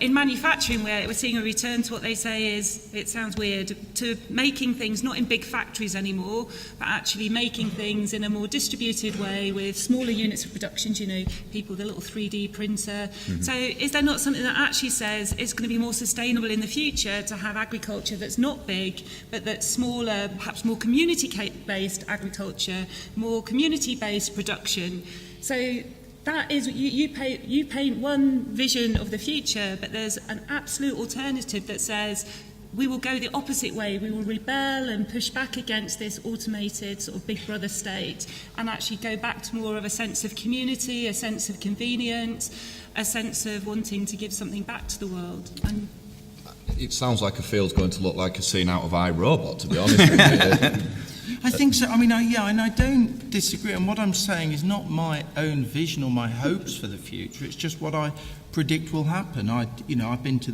In manufacturing, where we're seeing a return to what they say is, it sounds weird, to making things not in big factories anymore, but actually making things in a more distributed way with smaller units of production, you know, people with a little 3D printer. Mm-hmm. So is there not something that actually says it's going to be more sustainable in the future to have agriculture that's not big, but that's smaller, perhaps more community-based agriculture, more community-based production? So that is, you paint one vision of the future, but there's an absolute alternative that says we will go the opposite way. We will rebel and push back against this automated sort of big brother state, and actually go back to more of a sense of community, a sense of convenience, a sense of wanting to give something back to the world. And it sounds like a field's going to look like a scene out of iRobot, to be honest with you. I think so. I mean, and I don't disagree. And what I'm saying is not my own vision or my hopes for the future. It's just what I predict will happen. I've been to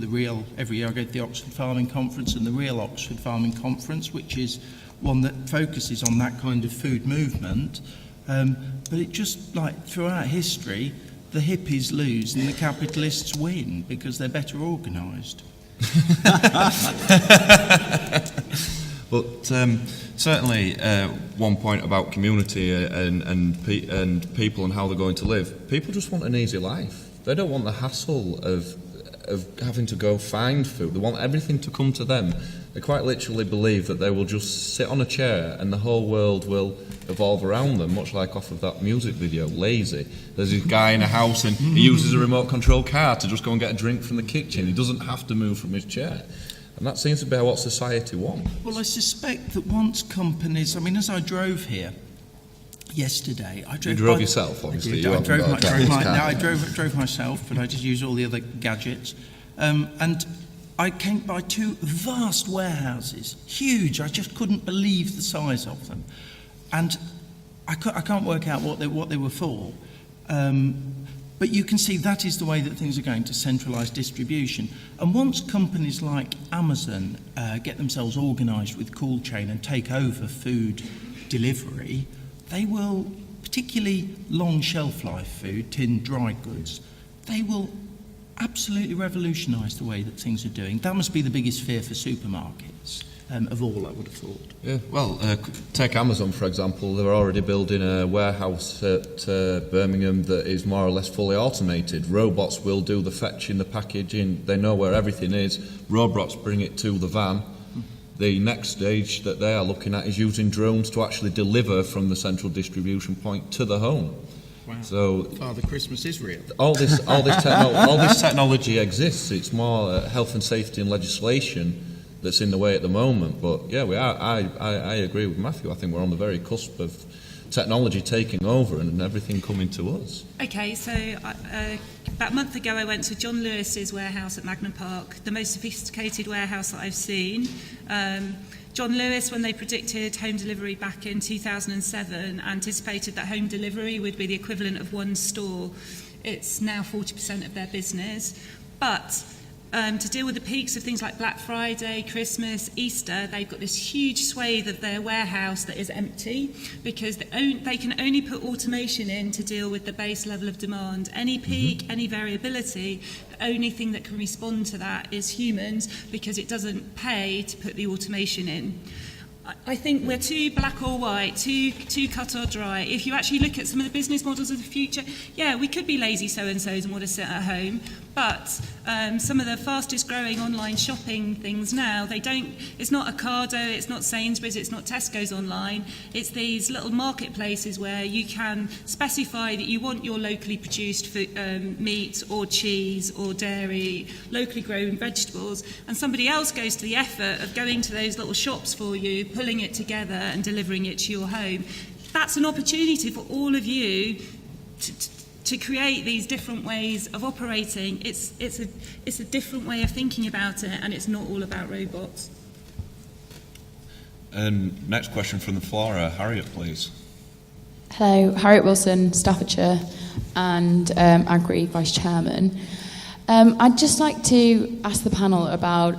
every year I go to the Oxford Farming Conference, and the real Oxford Farming Conference, which is one that focuses on that kind of food movement. But it just, like, throughout history, the hippies lose and the capitalists win because they're better organised. But certainly, one point about community and people and how they're going to live. People just want an easy life. They don't want the hassle of having to go find food. They want everything to come to them. They quite literally believe that they will just sit on a chair and the whole world will evolve around them, much like off of that music video, Lazy. There's this guy in a house and he uses a remote control car to just go and get a drink from the kitchen. He doesn't have to move from his chair. And that seems to be what society wants. Well, I suspect that once companies, as I drove here yesterday, You drove yourself, obviously. I drove myself, but I just used all the other gadgets. And I came by two vast warehouses, huge. I just couldn't believe the size of them. And I can't work out what they were for. But you can see that is the way that things are going, to centralised distribution. And once companies like Amazon get themselves organised with cold chain and take over food delivery, they will, particularly long shelf life food, tinned dry goods, they will absolutely revolutionise the way that things are doing. That must be the biggest fear for supermarkets. Of all, I would have thought. Yeah, well, take Amazon, for example. They're already building a warehouse at Birmingham that is more or less fully automated. Robots will do the fetching, the packaging. They know where everything is. Robots bring it to the van. The next stage that they are looking at is using drones to actually deliver from the central distribution point to the home. Wow. So Father Christmas is real. All this technology exists. It's more health and safety and legislation that's in the way at the moment. But yeah, we are. I agree with Matthew. I think we're on the very cusp of technology taking over and everything coming to us. Okay, so about a month ago I went to John Lewis's warehouse at Magna Park, the most sophisticated warehouse that I've seen. John Lewis, when they predicted home delivery back in 2007, anticipated that home delivery would be the equivalent of one store. It's now 40% of their business. But to deal with the peaks of things like Black Friday, Christmas, Easter, they've got this huge swathe of their warehouse that is empty because they can only put automation in to deal with the base level of demand. Any peak, any variability, the only thing that can respond to that is humans because it doesn't pay to put the automation in. I think we're too black or white, too cut or dry. If you actually look at some of the business models of the future, yeah, we could be lazy so-and-sos and want to sit at home, but some of the fastest growing online shopping things now, it's not Ocado, it's not Sainsbury's, it's not Tesco's online, it's these little marketplaces where you can specify that you want your locally produced meat or cheese or dairy, locally grown vegetables, and somebody else goes to the effort of going to those little shops for you, pulling it together and delivering it to your home. That's an opportunity for all of you to create these different ways of operating. It's a different way of thinking about it, and it's not all about robots. And next question from the floor, Harriet, please. Hello, Harriet Wilson, Staffordshire, and AGRI Vice Chairman. I'd just like to ask the panel about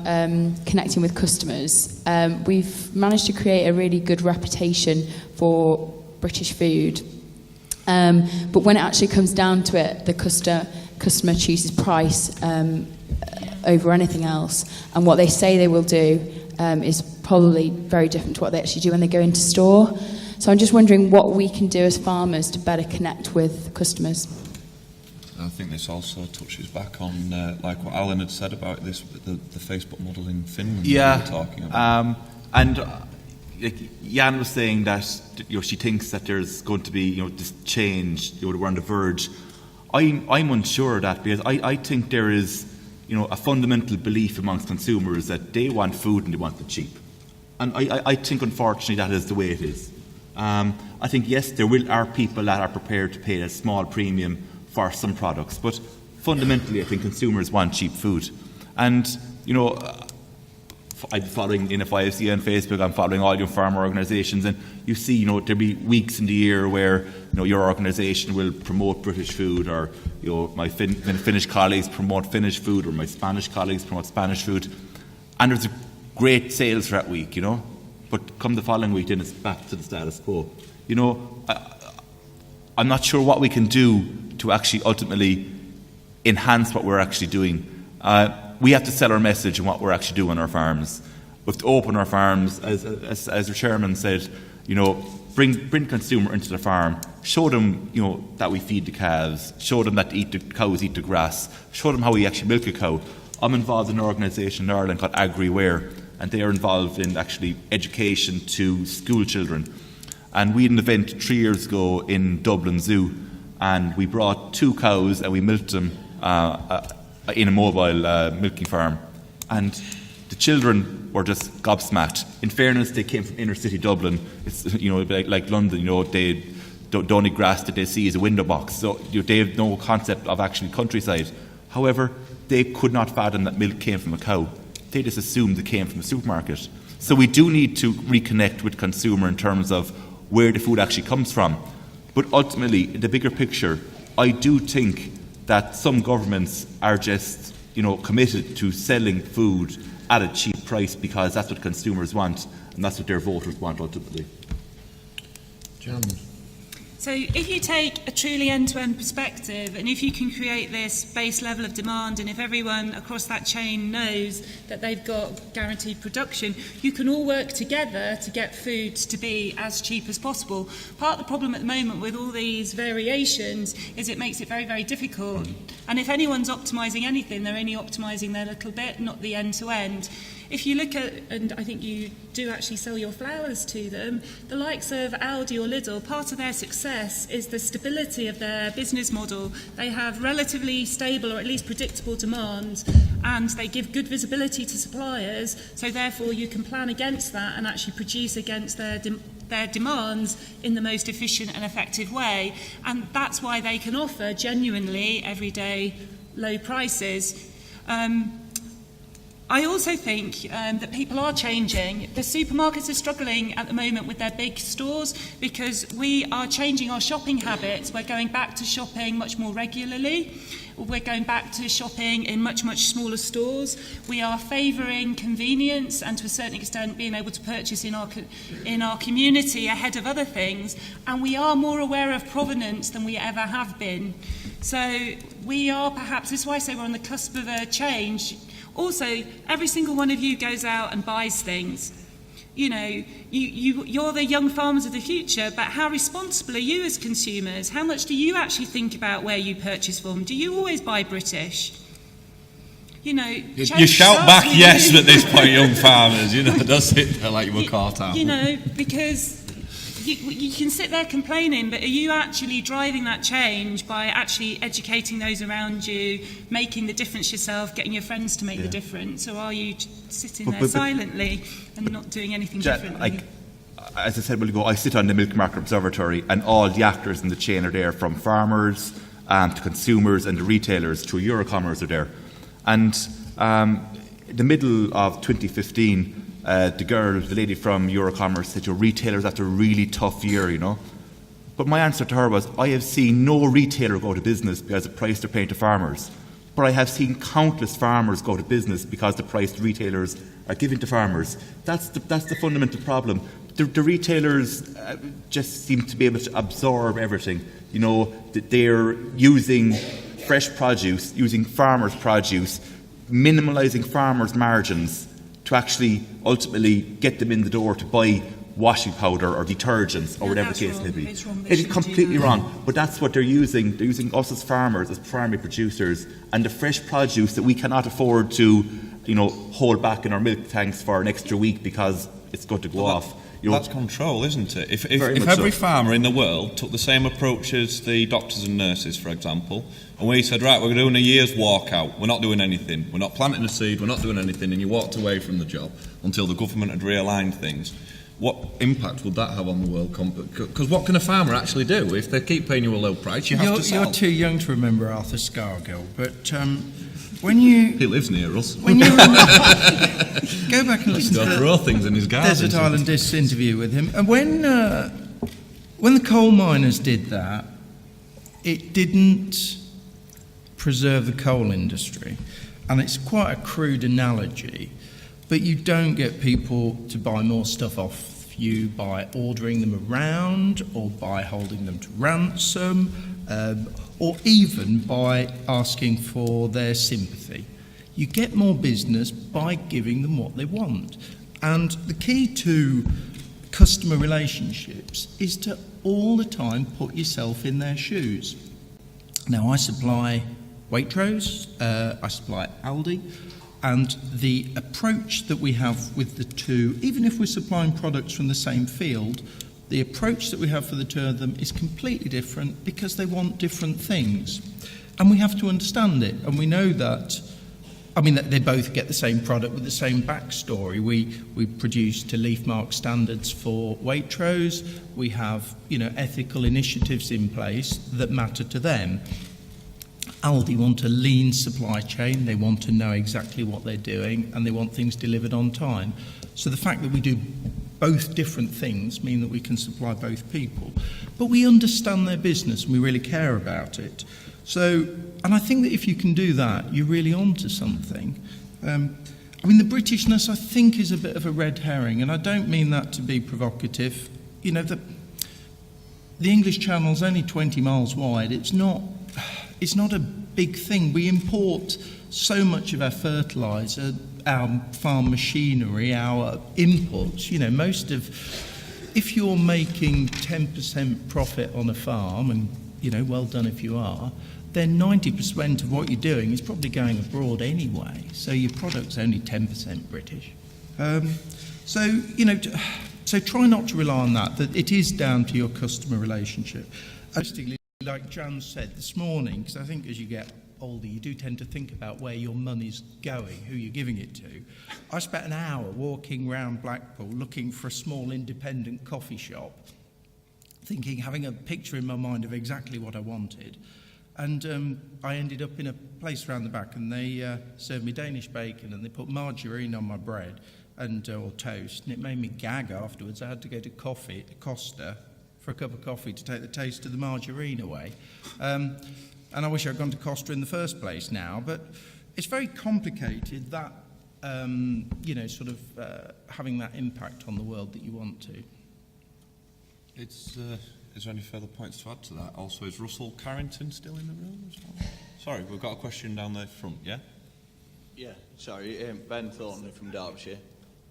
connecting with customers. We've managed to create a really good reputation for British food, but when it actually comes down to it, the customer chooses price over anything else, and what they say they will do is probably very different to what they actually do when they go into store. So I'm just wondering what we can do as farmers to better connect with customers. I think this also touches back on like what Alan had said about this, the Facebook model in Finland. Yeah, that we were talking about. and Jan was saying that she thinks that there's going to be this change. We're on the verge. I'm unsure of that because I think there is a fundamental belief amongst consumers that they want food and they want it cheap, and I think unfortunately that is the way it is. I think yes, there are people that are prepared to pay a small premium for some products, but fundamentally I think consumers want cheap food. And I'm following NFYFC on Facebook, I'm following all your farmer organisations, and you see there'll be weeks in the year where your organisation will promote British food, or my Finnish colleagues promote Finnish food, or my Spanish colleagues promote Spanish food, and there's a great sales for that week, but come the following week then it's back to the status quo. I'm not sure what we can do to actually ultimately enhance what we're actually doing. We have to sell our message and what we're actually doing on our farms. We have to open our farms, as the chairman said, bring consumer into the farm, show them that we feed the calves, show them that the cows eat the grass, show them how we actually milk a cow. I'm involved in an organisation in Ireland called AGRI, and they are involved in actually education to school children. And we had an event 3 years ago in Dublin Zoo, and we brought 2 cows and we milked them in a mobile milking farm. And the children were just gobsmacked. In fairness, they came from inner city Dublin. It's like London. They the only grass that they see is a window box. So they have no concept of actually countryside. However, they could not fathom that milk came from a cow. They just assumed it came from a supermarket. So we do need to reconnect with consumer in terms of where the food actually comes from. But ultimately, in the bigger picture, I do think that some governments are just, committed to selling food at a cheap price because that's what consumers want and that's what their voters want ultimately. Jan. So if you take a truly end-to-end perspective, and if you can create this base level of demand, and if everyone across that chain knows that they've got guaranteed production, you can all work together to get food to be as cheap as possible. Part of the problem at the moment with all these variations is it makes it very, very difficult. And if anyone's optimising anything, they're only optimising their little bit, not the end-to-end. If you look at, and I think you do actually sell your flowers to them, the likes of Aldi or Lidl, part of their success is the stability of their business model. They have relatively stable or at least predictable demand, and they give good visibility to suppliers, so therefore you can plan against that and actually produce against their their demands in the most efficient and effective way. And that's why they can offer genuinely everyday low prices. I also think that people are changing. The supermarkets are struggling at the moment with their big stores because we are changing our shopping habits. We're going back to shopping much more regularly. We're going back to shopping in much, much smaller stores. We are favouring convenience and to a certain extent being able to purchase in our community ahead of other things. And we are more aware of provenance than we ever have been. So we are perhaps, this is why I say we're on the cusp of a change. Also, every single one of you goes out and buys things. You know, you're the young farmers of the future, but how responsible are you as consumers? How much do you actually think about where you purchase from? Do you always buy British? You know, you shout back yes at this point, young farmers. You know, don't sit there like you were caught out. You know, because you can sit there complaining, but are you actually driving that change by actually educating those around you, making the difference yourself, getting your friends to make the difference, or are you sitting there silently and not doing anything differently? As I said a while ago, I sit on the Milk Market Observatory, and all the actors in the chain are there, from farmers to consumers, and the retailers through Eurocommerce are there. And in the middle of 2015, the lady from Eurocommerce said, your retailers had a really tough year, you know. But my answer to her was, I have seen no retailer go to business because of the price they're paying to farmers. But I have seen countless farmers go to business because the price the retailers are giving to farmers. That's the fundamental problem. The retailers just seem to be able to absorb everything. You know, that they're using fresh produce, using farmers' produce, minimalising farmers' margins to actually ultimately get them in the door to buy washing powder or detergents or whatever the case may be. It is completely wrong, but that's what they're using. They're using us as farmers, as primary producers, and the fresh produce that we cannot afford to, you know, hold back in our milk tanks for an extra week because it's going to go off. You know, that's control, isn't it? If every farmer in the world took the same approach as the doctors and nurses, for example, and we said, right, we're doing a year's walkout, we're not doing anything, we're not planting a seed, we're not doing anything, and you walked away from the job until the government had realigned things, what impact would that have on the world? Because what can a farmer actually do? If they keep paying you a low price, you have to sell. You're too young to remember Arthur Scargill, but when you... He lives near us. When you go back and listen to throw things in his garden. Desert Island Discs interview with him, and when the coal miners did that, it didn't preserve the coal industry. And it's quite a crude analogy, but you don't get people to buy more stuff off you by ordering them around or by holding them to ransom or even by asking for their sympathy. You get more business by giving them what they want. And the key to customer relationships is to all the time put yourself in their shoes. Now, I supply Waitrose, I supply Aldi, and the approach that we have with the two, even if we're supplying products from the same field, the approach that we have for the two of them is completely different because they want different things. And we have to understand it. And we know that, I mean, that they both get the same product with the same backstory. We produce to leaf mark standards for Waitrose. We have, you know, ethical initiatives in place that matter to them. Aldi want a lean supply chain. They want to know exactly what they're doing, and they want things delivered on time. So the fact that we do both different things mean that we can supply both people. But we understand their business and we really care about it. So, and I think that if you can do that, you're really onto something. I mean, the Britishness, I think, is a bit of a red herring, and I don't mean that to be provocative. You know, the English Channel's only 20 miles wide. It's not a big thing. We import so much of our fertiliser, our farm machinery, our inputs. You know, if you're making 10% profit on a farm, and, you know, well done if you are, then 90% of what you're doing is probably going abroad anyway. So your product's only 10% British. So, you know, so try not to rely on that it is down to your customer relationship. Interestingly, like Jan said this morning, because I think as you get older, you do tend to think about where your money's going, who you're giving it to. I spent an hour walking around Blackpool looking for a small independent coffee shop, having a picture in my mind of exactly what I wanted. And I ended up in a place around the back, and they served me Danish bacon, and they put margarine on my bread and or toast, and it made me gag afterwards. I had to go to Costa for a cup of coffee to take the taste of the margarine away. And I wish I'd gone to Costa in the first place now, but it's very complicated, that, having that impact on the world that you want to. Is there any further points to add to that? Also, is Russell Carrington still in the room as well? Sorry, we've got a question down there front, yeah? Yeah, sorry, Ben Thornton from Derbyshire.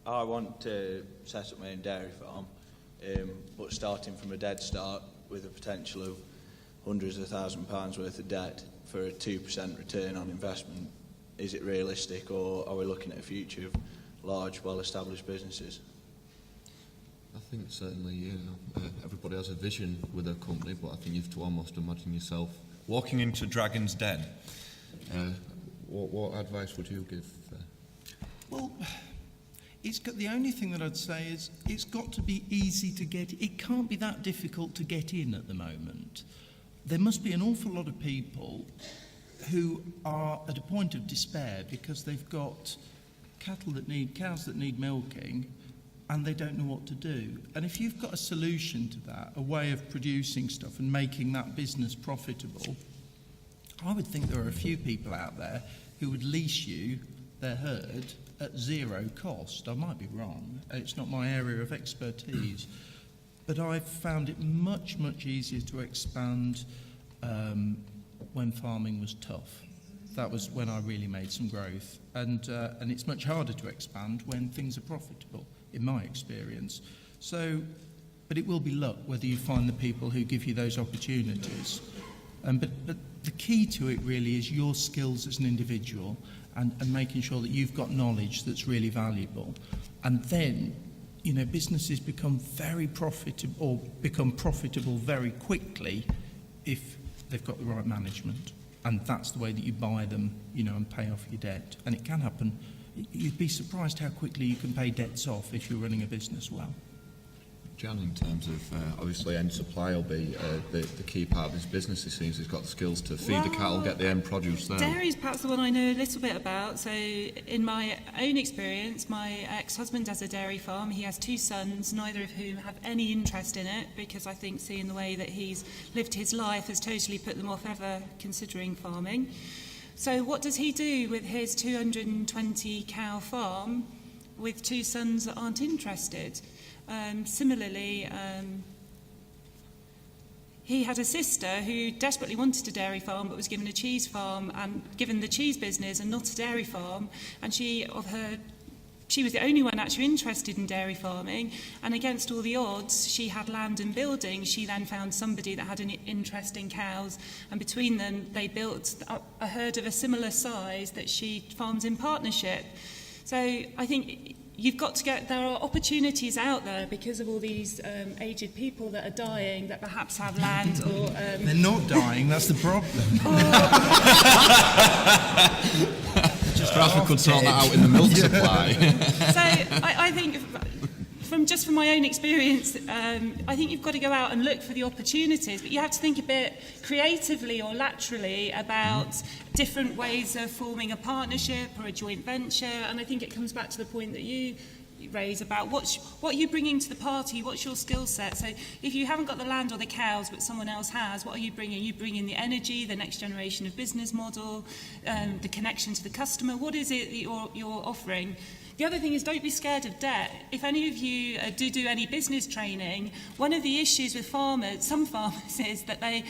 I want to set up my own dairy farm, but starting from a dead start with a potential of hundreds of £1,000s worth of debt for a 2% return on investment. Is it realistic, or are we looking at a future of large, well-established businesses? I think certainly, everybody has a vision with a company, but I think you have to almost imagine yourself walking into Dragon's Den. What advice would you give? Well, the only thing that I'd say is it's got to be easy to get. It can't be that difficult to get in at the moment. There must be an awful lot of people who are at a point of despair because they've got cows that need milking, and they don't know what to do. And if you've got a solution to that, a way of producing stuff and making that business profitable, I would think there are a few people out there who would lease you their herd at zero cost. I might be wrong. It's not my area of expertise. But I've found it much, much easier to expand when farming was tough. That was when I really made some growth. And it's much harder to expand when things are profitable, in my experience. But it will be luck whether you find the people who give you those opportunities. But the key to it really is your skills as an individual and making sure that you've got knowledge that's really valuable. And then, businesses become very profitable, or become profitable very quickly if they've got the right management. And that's the way that you buy them, and pay off your debt. And it can happen. You'd be surprised how quickly you can pay debts off if you're running a business well. Jan, in terms of, obviously, end supply will be the key part of his business. He seems he's got the skills to feed the cattle, get the end produce there. Dairy is perhaps the one I know a little bit about. So in my own experience, my ex-husband has a dairy farm. He has 2 sons, neither of whom have any interest in it, because I think seeing the way that he's lived his life has totally put them off ever considering farming. So what does he do with his 220 cow farm with 2 sons that aren't interested? Similarly, he had a sister who desperately wanted a dairy farm but was given a cheese farm and given the cheese business and not a dairy farm, and she was the only one actually interested in dairy farming, and against all the odds she had land and buildings. She then found somebody that had an interest in cows, and between them they built a herd of a similar size that she farms in partnership. So I think you've got to there are opportunities out there because of all these aged people that are dying that perhaps have land or... They're not dying, that's the problem. Just perhaps we could sort that out in the milk supply. So I think, from my own experience, I think you've got to go out and look for the opportunities, but you have to think a bit creatively or laterally about different ways of forming a partnership or a joint venture. And I think it comes back to the point that you raise about what are you bringing to the party, what's your skill set. So if you haven't got the land or the cows but someone else has, what are you bringing? You bring in the energy, the next generation of business model, the connection to the customer. What is it that you're offering? The other thing is, don't be scared of debt. If any of you do any business training, one of the issues with some farmers is that they,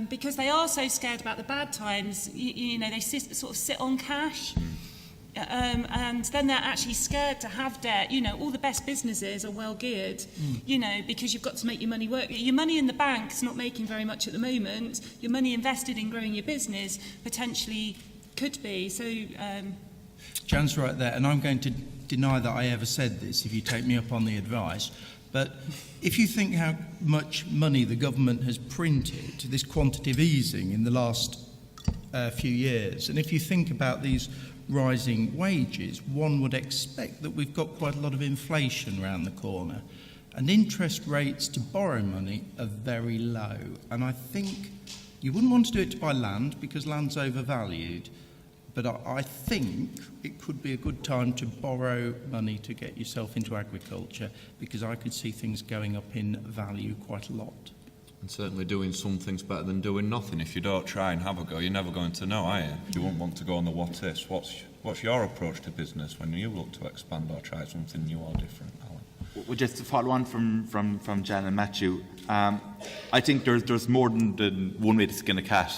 because they are so scared about the bad times, they sort of sit on cash. And then they're actually scared to have debt. All the best businesses are well geared, because you've got to make your money work. Your money in the bank's not making very much at the moment. Your money invested in growing your business potentially could be. So, Jan's right there, and I'm going to deny that I ever said this if you take me up on the advice. But if you think how much money the government has printed, this quantitative easing in the last few years. And if you think about these rising wages, one would expect that we've got quite a lot of inflation around the corner. And interest rates to borrow money are very low. And I think you wouldn't want to do it to buy land because land's overvalued. But I think it could be a good time to borrow money to get yourself into agriculture, because I could see things going up in value quite a lot. And certainly doing something's better than doing nothing. If you don't try and have a go, you're never going to know, are you? You won't want to go on the what ifs. What's your approach to business when you look to expand or try something new or different, Alan? Well, just to follow on from Jan and Matthew, I think there's more than one way to skin a cat.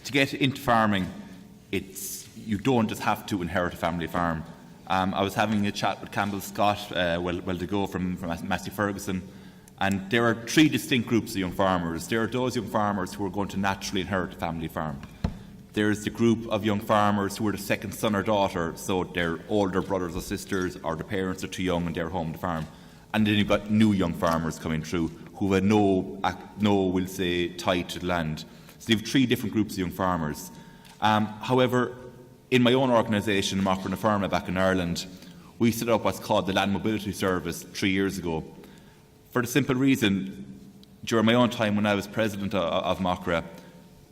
To get into farming, you don't just have to inherit a family farm. I was having a chat with Campbell Scott well to go from Massey Ferguson, and there are three distinct groups of young farmers. There are those young farmers who are going to naturally inherit a family farm. There's the group of young farmers who are the second son or daughter, so their older brothers or sisters or the parents are too young and they're home to farm. And then you've got new young farmers coming through who have no we'll say, tie to the land. So you have three different groups of young farmers. However, in my own organisation, Macra na Farma back in Ireland, we set up what's called the Land Mobility Service 3 years ago. For the simple reason, during my own time when I was president of Macra,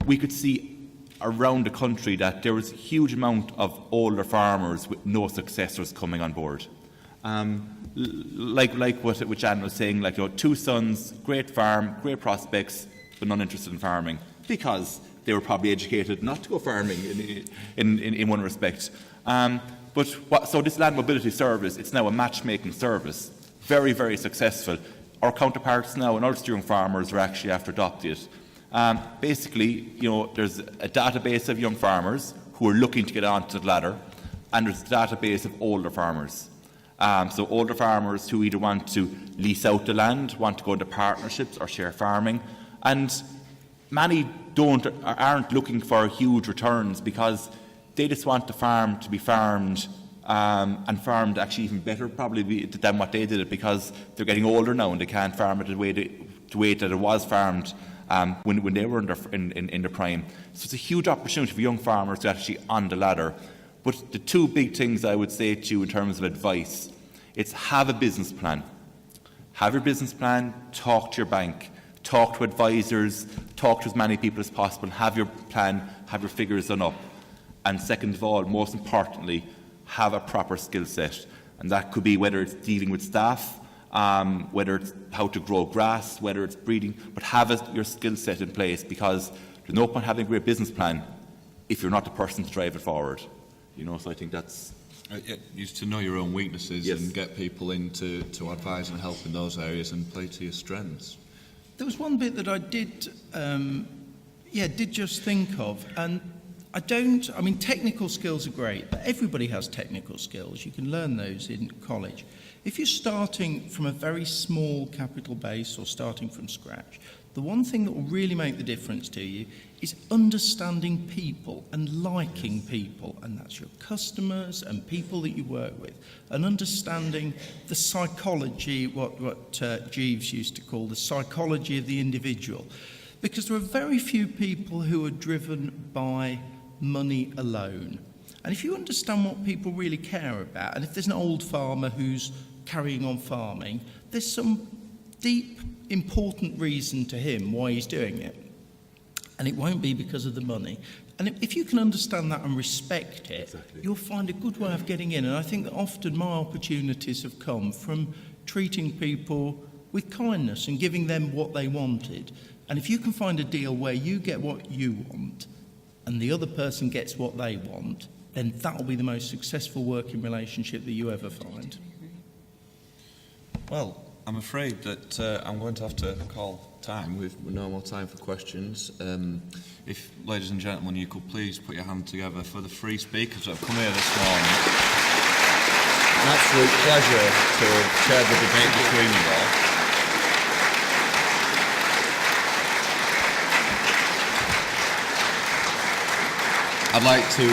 we could see around the country that there was a huge amount of older farmers with no successors coming on board. Like what Jan was saying, two sons, great farm, great prospects, but none interested in farming, because they were probably educated not to go farming in one respect. So this Land Mobility Service, it's now a matchmaking service, very, very successful. Our counterparts now in Ulster young farmers are actually after adopting it. Basically, there's a database of young farmers who are looking to get onto the ladder, and there's a database of older farmers. So older farmers who either want to lease out the land, want to go into partnerships or share farming, and many aren't looking for huge returns because they just want the farm to be farmed and farmed actually even better probably than what they did it, because they're getting older now and they can't farm it the way that it was farmed when they were in their prime. So it's a huge opportunity for young farmers to actually on the ladder. But the two big things I would say to you in terms of advice, it's have a business plan. Have your business plan, talk to your bank, talk to advisors, talk to as many people as possible, have your plan, have your figures done up. And second of all, most importantly, have a proper skill set. And that could be whether it's dealing with staff, whether it's how to grow grass, whether it's breeding, but have your skill set in place, because there's no point having a great business plan if you're not the person to drive it forward. So I think that's... Used to know your own weaknesses, yes, and get people in to advise and help in those areas and play to your strengths. There was one bit that I did just think of, and technical skills are great, but everybody has technical skills. You can learn those in college. If you're starting from a very small capital base or starting from scratch, the one thing that will really make the difference to you is understanding people and liking people, and that's your customers and people that you work with, and understanding the psychology, what Jeeves used to call the psychology of the individual. Because there are very few people who are driven by money alone. And if you understand what people really care about, and if there's an old farmer who's carrying on farming, there's some deep, important reason to him why he's doing it. And it won't be because of the money. And if you can understand that and respect it, exactly, you'll find a good way of getting in. And I think that often my opportunities have come from treating people with kindness and giving them what they wanted. And if you can find a deal where you get what you want and the other person gets what they want, then that'll be the most successful working relationship that you ever find. Well, I'm afraid that I'm going to have to call time. We've no more time for questions. If, ladies and gentlemen, you could please put your hand together for the three speakers that have come here this morning. An absolute pleasure to chair the debate between you all. I'd like to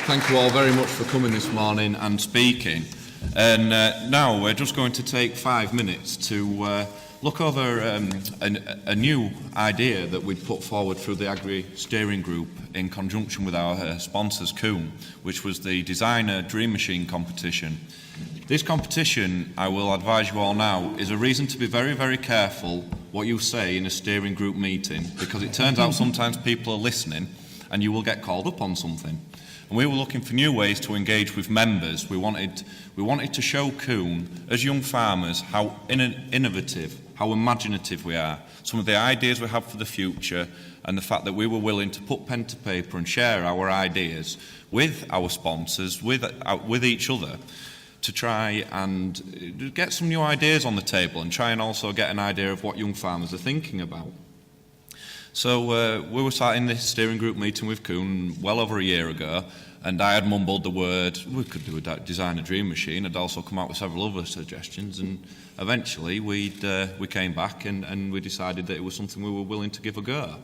thank you all very much for coming this morning and speaking. And now we're just going to take 5 minutes to look over a new idea that we'd put forward through the AGRI steering group in conjunction with our sponsors, Coombe, which was the Designer Dream Machine competition. This competition, I will advise you all now, is a reason to be very, very careful what you say in a steering group meeting, because it turns out sometimes people are listening and you will get called up on something. And we were looking for new ways to engage with members. We wanted to show Coombe, as young farmers, how innovative, how imaginative we are, some of the ideas we have for the future, and the fact that we were willing to put pen to paper and share our ideas with our sponsors, with each other, to try and get some new ideas on the table and try and also get an idea of what young farmers are thinking about. So we were sat in this steering group meeting with Coombe well over a year ago, and I had mumbled the word, we could do a design a dream machine. I'd also come out with several other suggestions, and eventually we came back and we decided that it was something we were willing to give a go.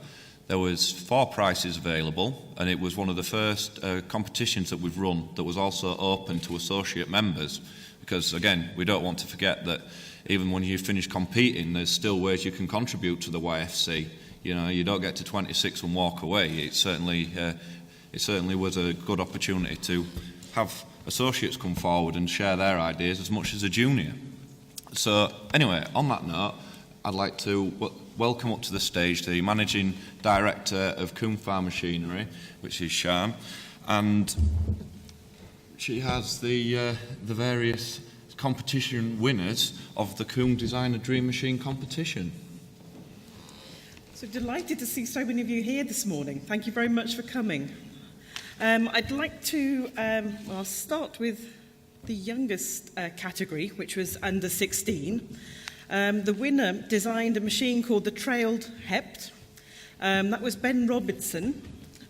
There was 4 prizes available, and it was one of the first competitions that we've run that was also open to associate members, because again, we don't want to forget that even when you finish competing, there's still ways you can contribute to the YFC. You know, you don't get to 26 and walk away. It certainly was a good opportunity to have associates come forward and share their ideas as much as a junior. So anyway, on that note, I'd like to welcome up to the stage the Managing Director of Coombe Farm Machinery, which is Sian, and she has the various competition winners of the Coombe Designer Dream Machine competition. So delighted to see so many of you here this morning. Thank you very much for coming. I'd like to I'll start with the youngest category, which was under 16. The winner designed a machine called the Trailed Hept. That was Ben Robinson.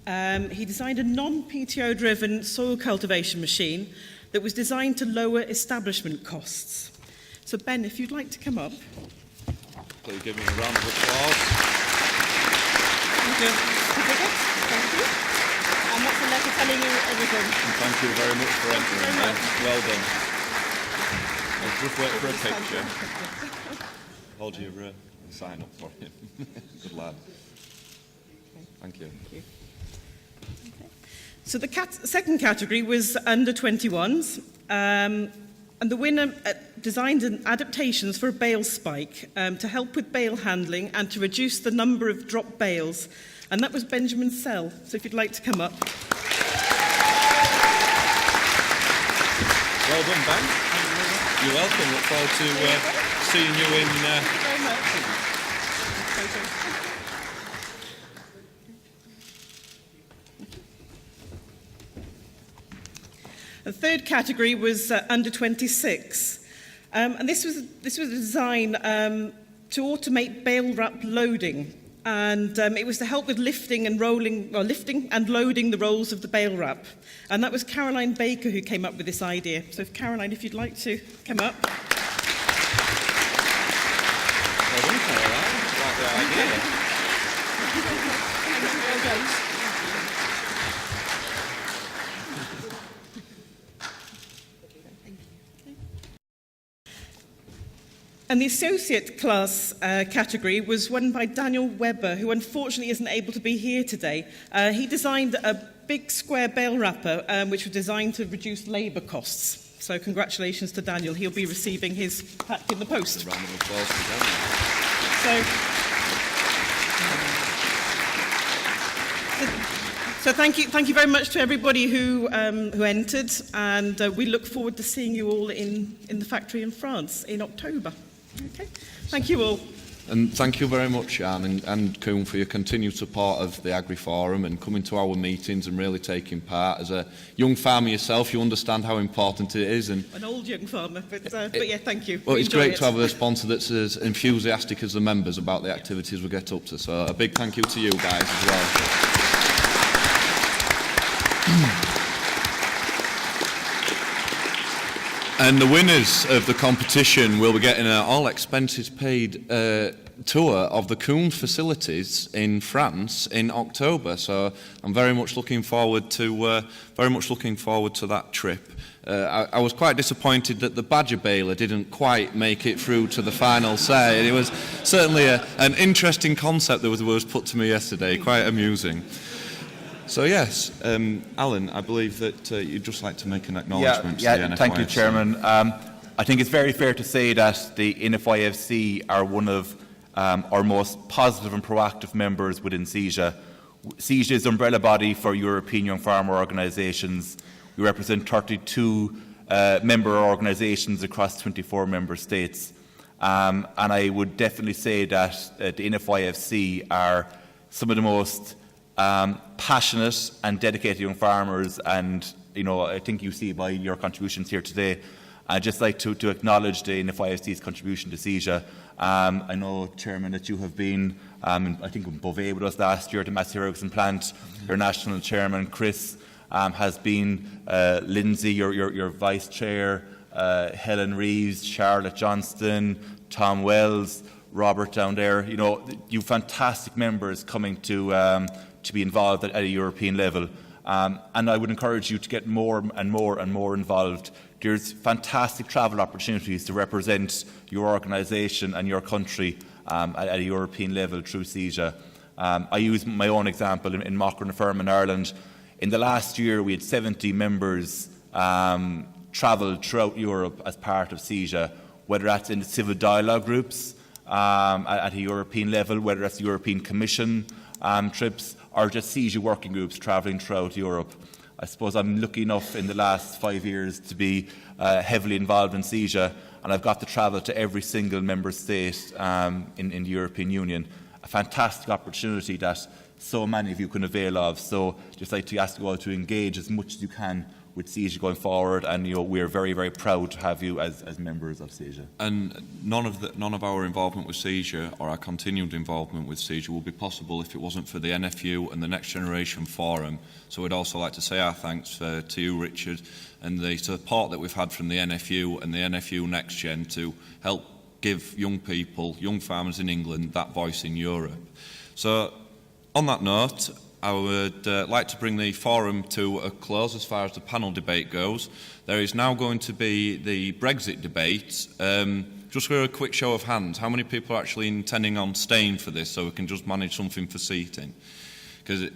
He designed a non-PTO driven soil cultivation machine that was designed to lower establishment costs. So Ben, if you'd like to come up. Please give him a round of applause. Thank you. And what's the letter telling you everything? And thank you very much for entering. Well done. I'll just wait for a picture. Hold your sign up for him. Good lad. Thank you. Thank you. Okay. So the second category was under 21s. And the winner designed adaptations for a bale spike to help with bale handling and to reduce the number of drop bales. And that was Benjamin Sell. So if you'd like to come up. Well done, Ben. You're welcome. Look forward to seeing you in... Thank you very much. The third category was under 26, and this was a design to automate bale wrap loading, and it was to help with lifting and loading the rolls of the bale wrap, and that was Caroline Baker who came up with this idea. So, Caroline, if you'd like to come up. Well done, Caroline. I like the idea. And the associate class category was won by Daniel Webber, who unfortunately isn't able to be here today. He designed a big square bale wrapper, which was designed to reduce labour costs. So congratulations to Daniel. He'll be receiving his pack in the post. A round of applause for Daniel. So thank you very much to everybody who entered, and we look forward to seeing you all in the factory in France in October. Okay, thank you all. And thank you very much, Anne and Coombe, for your continued support of the Agri Forum and coming to our meetings and really taking part. As a young farmer yourself, you understand how important it is. And an old young farmer, but yeah, thank you. Well, it's great to have a sponsor that's as enthusiastic as the members about the activities we get up to. So a big thank you to you guys as well. And the winners of the competition will be getting an all expenses paid tour of the Kuhn facilities in France in October. So I'm very much looking forward to that trip. I was quite disappointed that the badger baler didn't quite make it through to the final say. It was certainly an interesting concept that was put to me yesterday, quite amusing. So yes, Alan, I believe that you'd just like to make an acknowledgement to the NFYFC. Thank you, Chairman. I think it's very fair to say that the NFYFC are one of our most positive and proactive members within CESA. CESA is the umbrella body for European young farmer organisations. We represent 32 member organisations across 24 member states. And I would definitely say that the NFYFC are some of the most passionate and dedicated young farmers, and I think you see by your contributions here today. I'd just like to acknowledge the NFYFC's contribution to CESA. I know, Chairman, that you have been, I think, in Beauvais with us last year at the Matthew Ferguson plant. Your National Chairman, Chris, has been Lindsay, your Vice Chair, Helen Reeves, Charlotte Johnston, Tom Wells, Robert down there. You fantastic members coming to be involved at a European level. And I would encourage you to get more and more and more involved. There's fantastic travel opportunities to represent your organisation and your country at a European level through CESA. I use my own example in Mochran Firm in Ireland. In the last year, we had 70 members travel throughout Europe as part of CESA, whether that's in the civil dialogue groups at a European level, whether that's the European Commission trips, or just CESA working groups travelling throughout Europe. I suppose I'm lucky enough in the last 5 years to be heavily involved in CESA, and I've got to travel to every single member state in the European Union. A fantastic opportunity that so many of you can avail of. So just like to ask you all to engage as much as you can with CESA going forward, and we're very, very proud to have you as members of CESA. And none of our involvement with CESA, or our continued involvement with CESA, will be possible if it wasn't for the NFU and the Next Generation Forum. So we'd also like to say our thanks to you, Richard, and the support that we've had from the NFU and the NFU Next Gen to help give young people, young farmers in England, that voice in Europe. So on that note, I would like to bring the forum to a close as far as the panel debate goes. There is now going to be the Brexit debate. Just for a quick show of hands, how many people are actually intending on staying for this so we can just manage something for seating? Because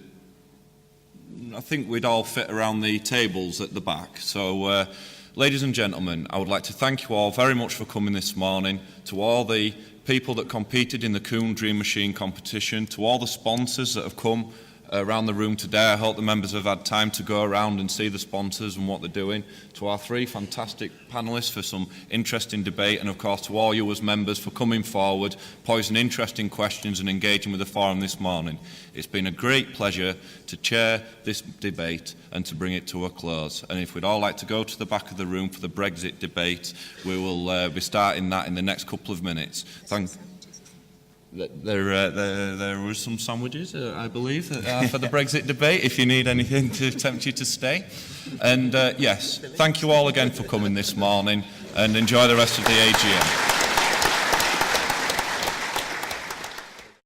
I think we'd all fit around the tables at the back. So, ladies and gentlemen, I would like to thank you all very much for coming this morning, to all the people that competed in the Kuhn Dream Machine competition, to all the sponsors that have come around the room today. I hope the members have had time to go around and see the sponsors and what they're doing. To our three fantastic panellists for some interesting debate, and of course to all you as members for coming forward, posing interesting questions and engaging with the forum this morning. It's been a great pleasure to chair this debate and to bring it to a close. And if we'd all like to go to the back of the room for the Brexit debate, we will be starting that in the next couple of minutes. There were some sandwiches, I believe, for the Brexit debate, if you need anything to tempt you to stay. And yes, thank you all again for coming this morning, and enjoy the rest of the AGM.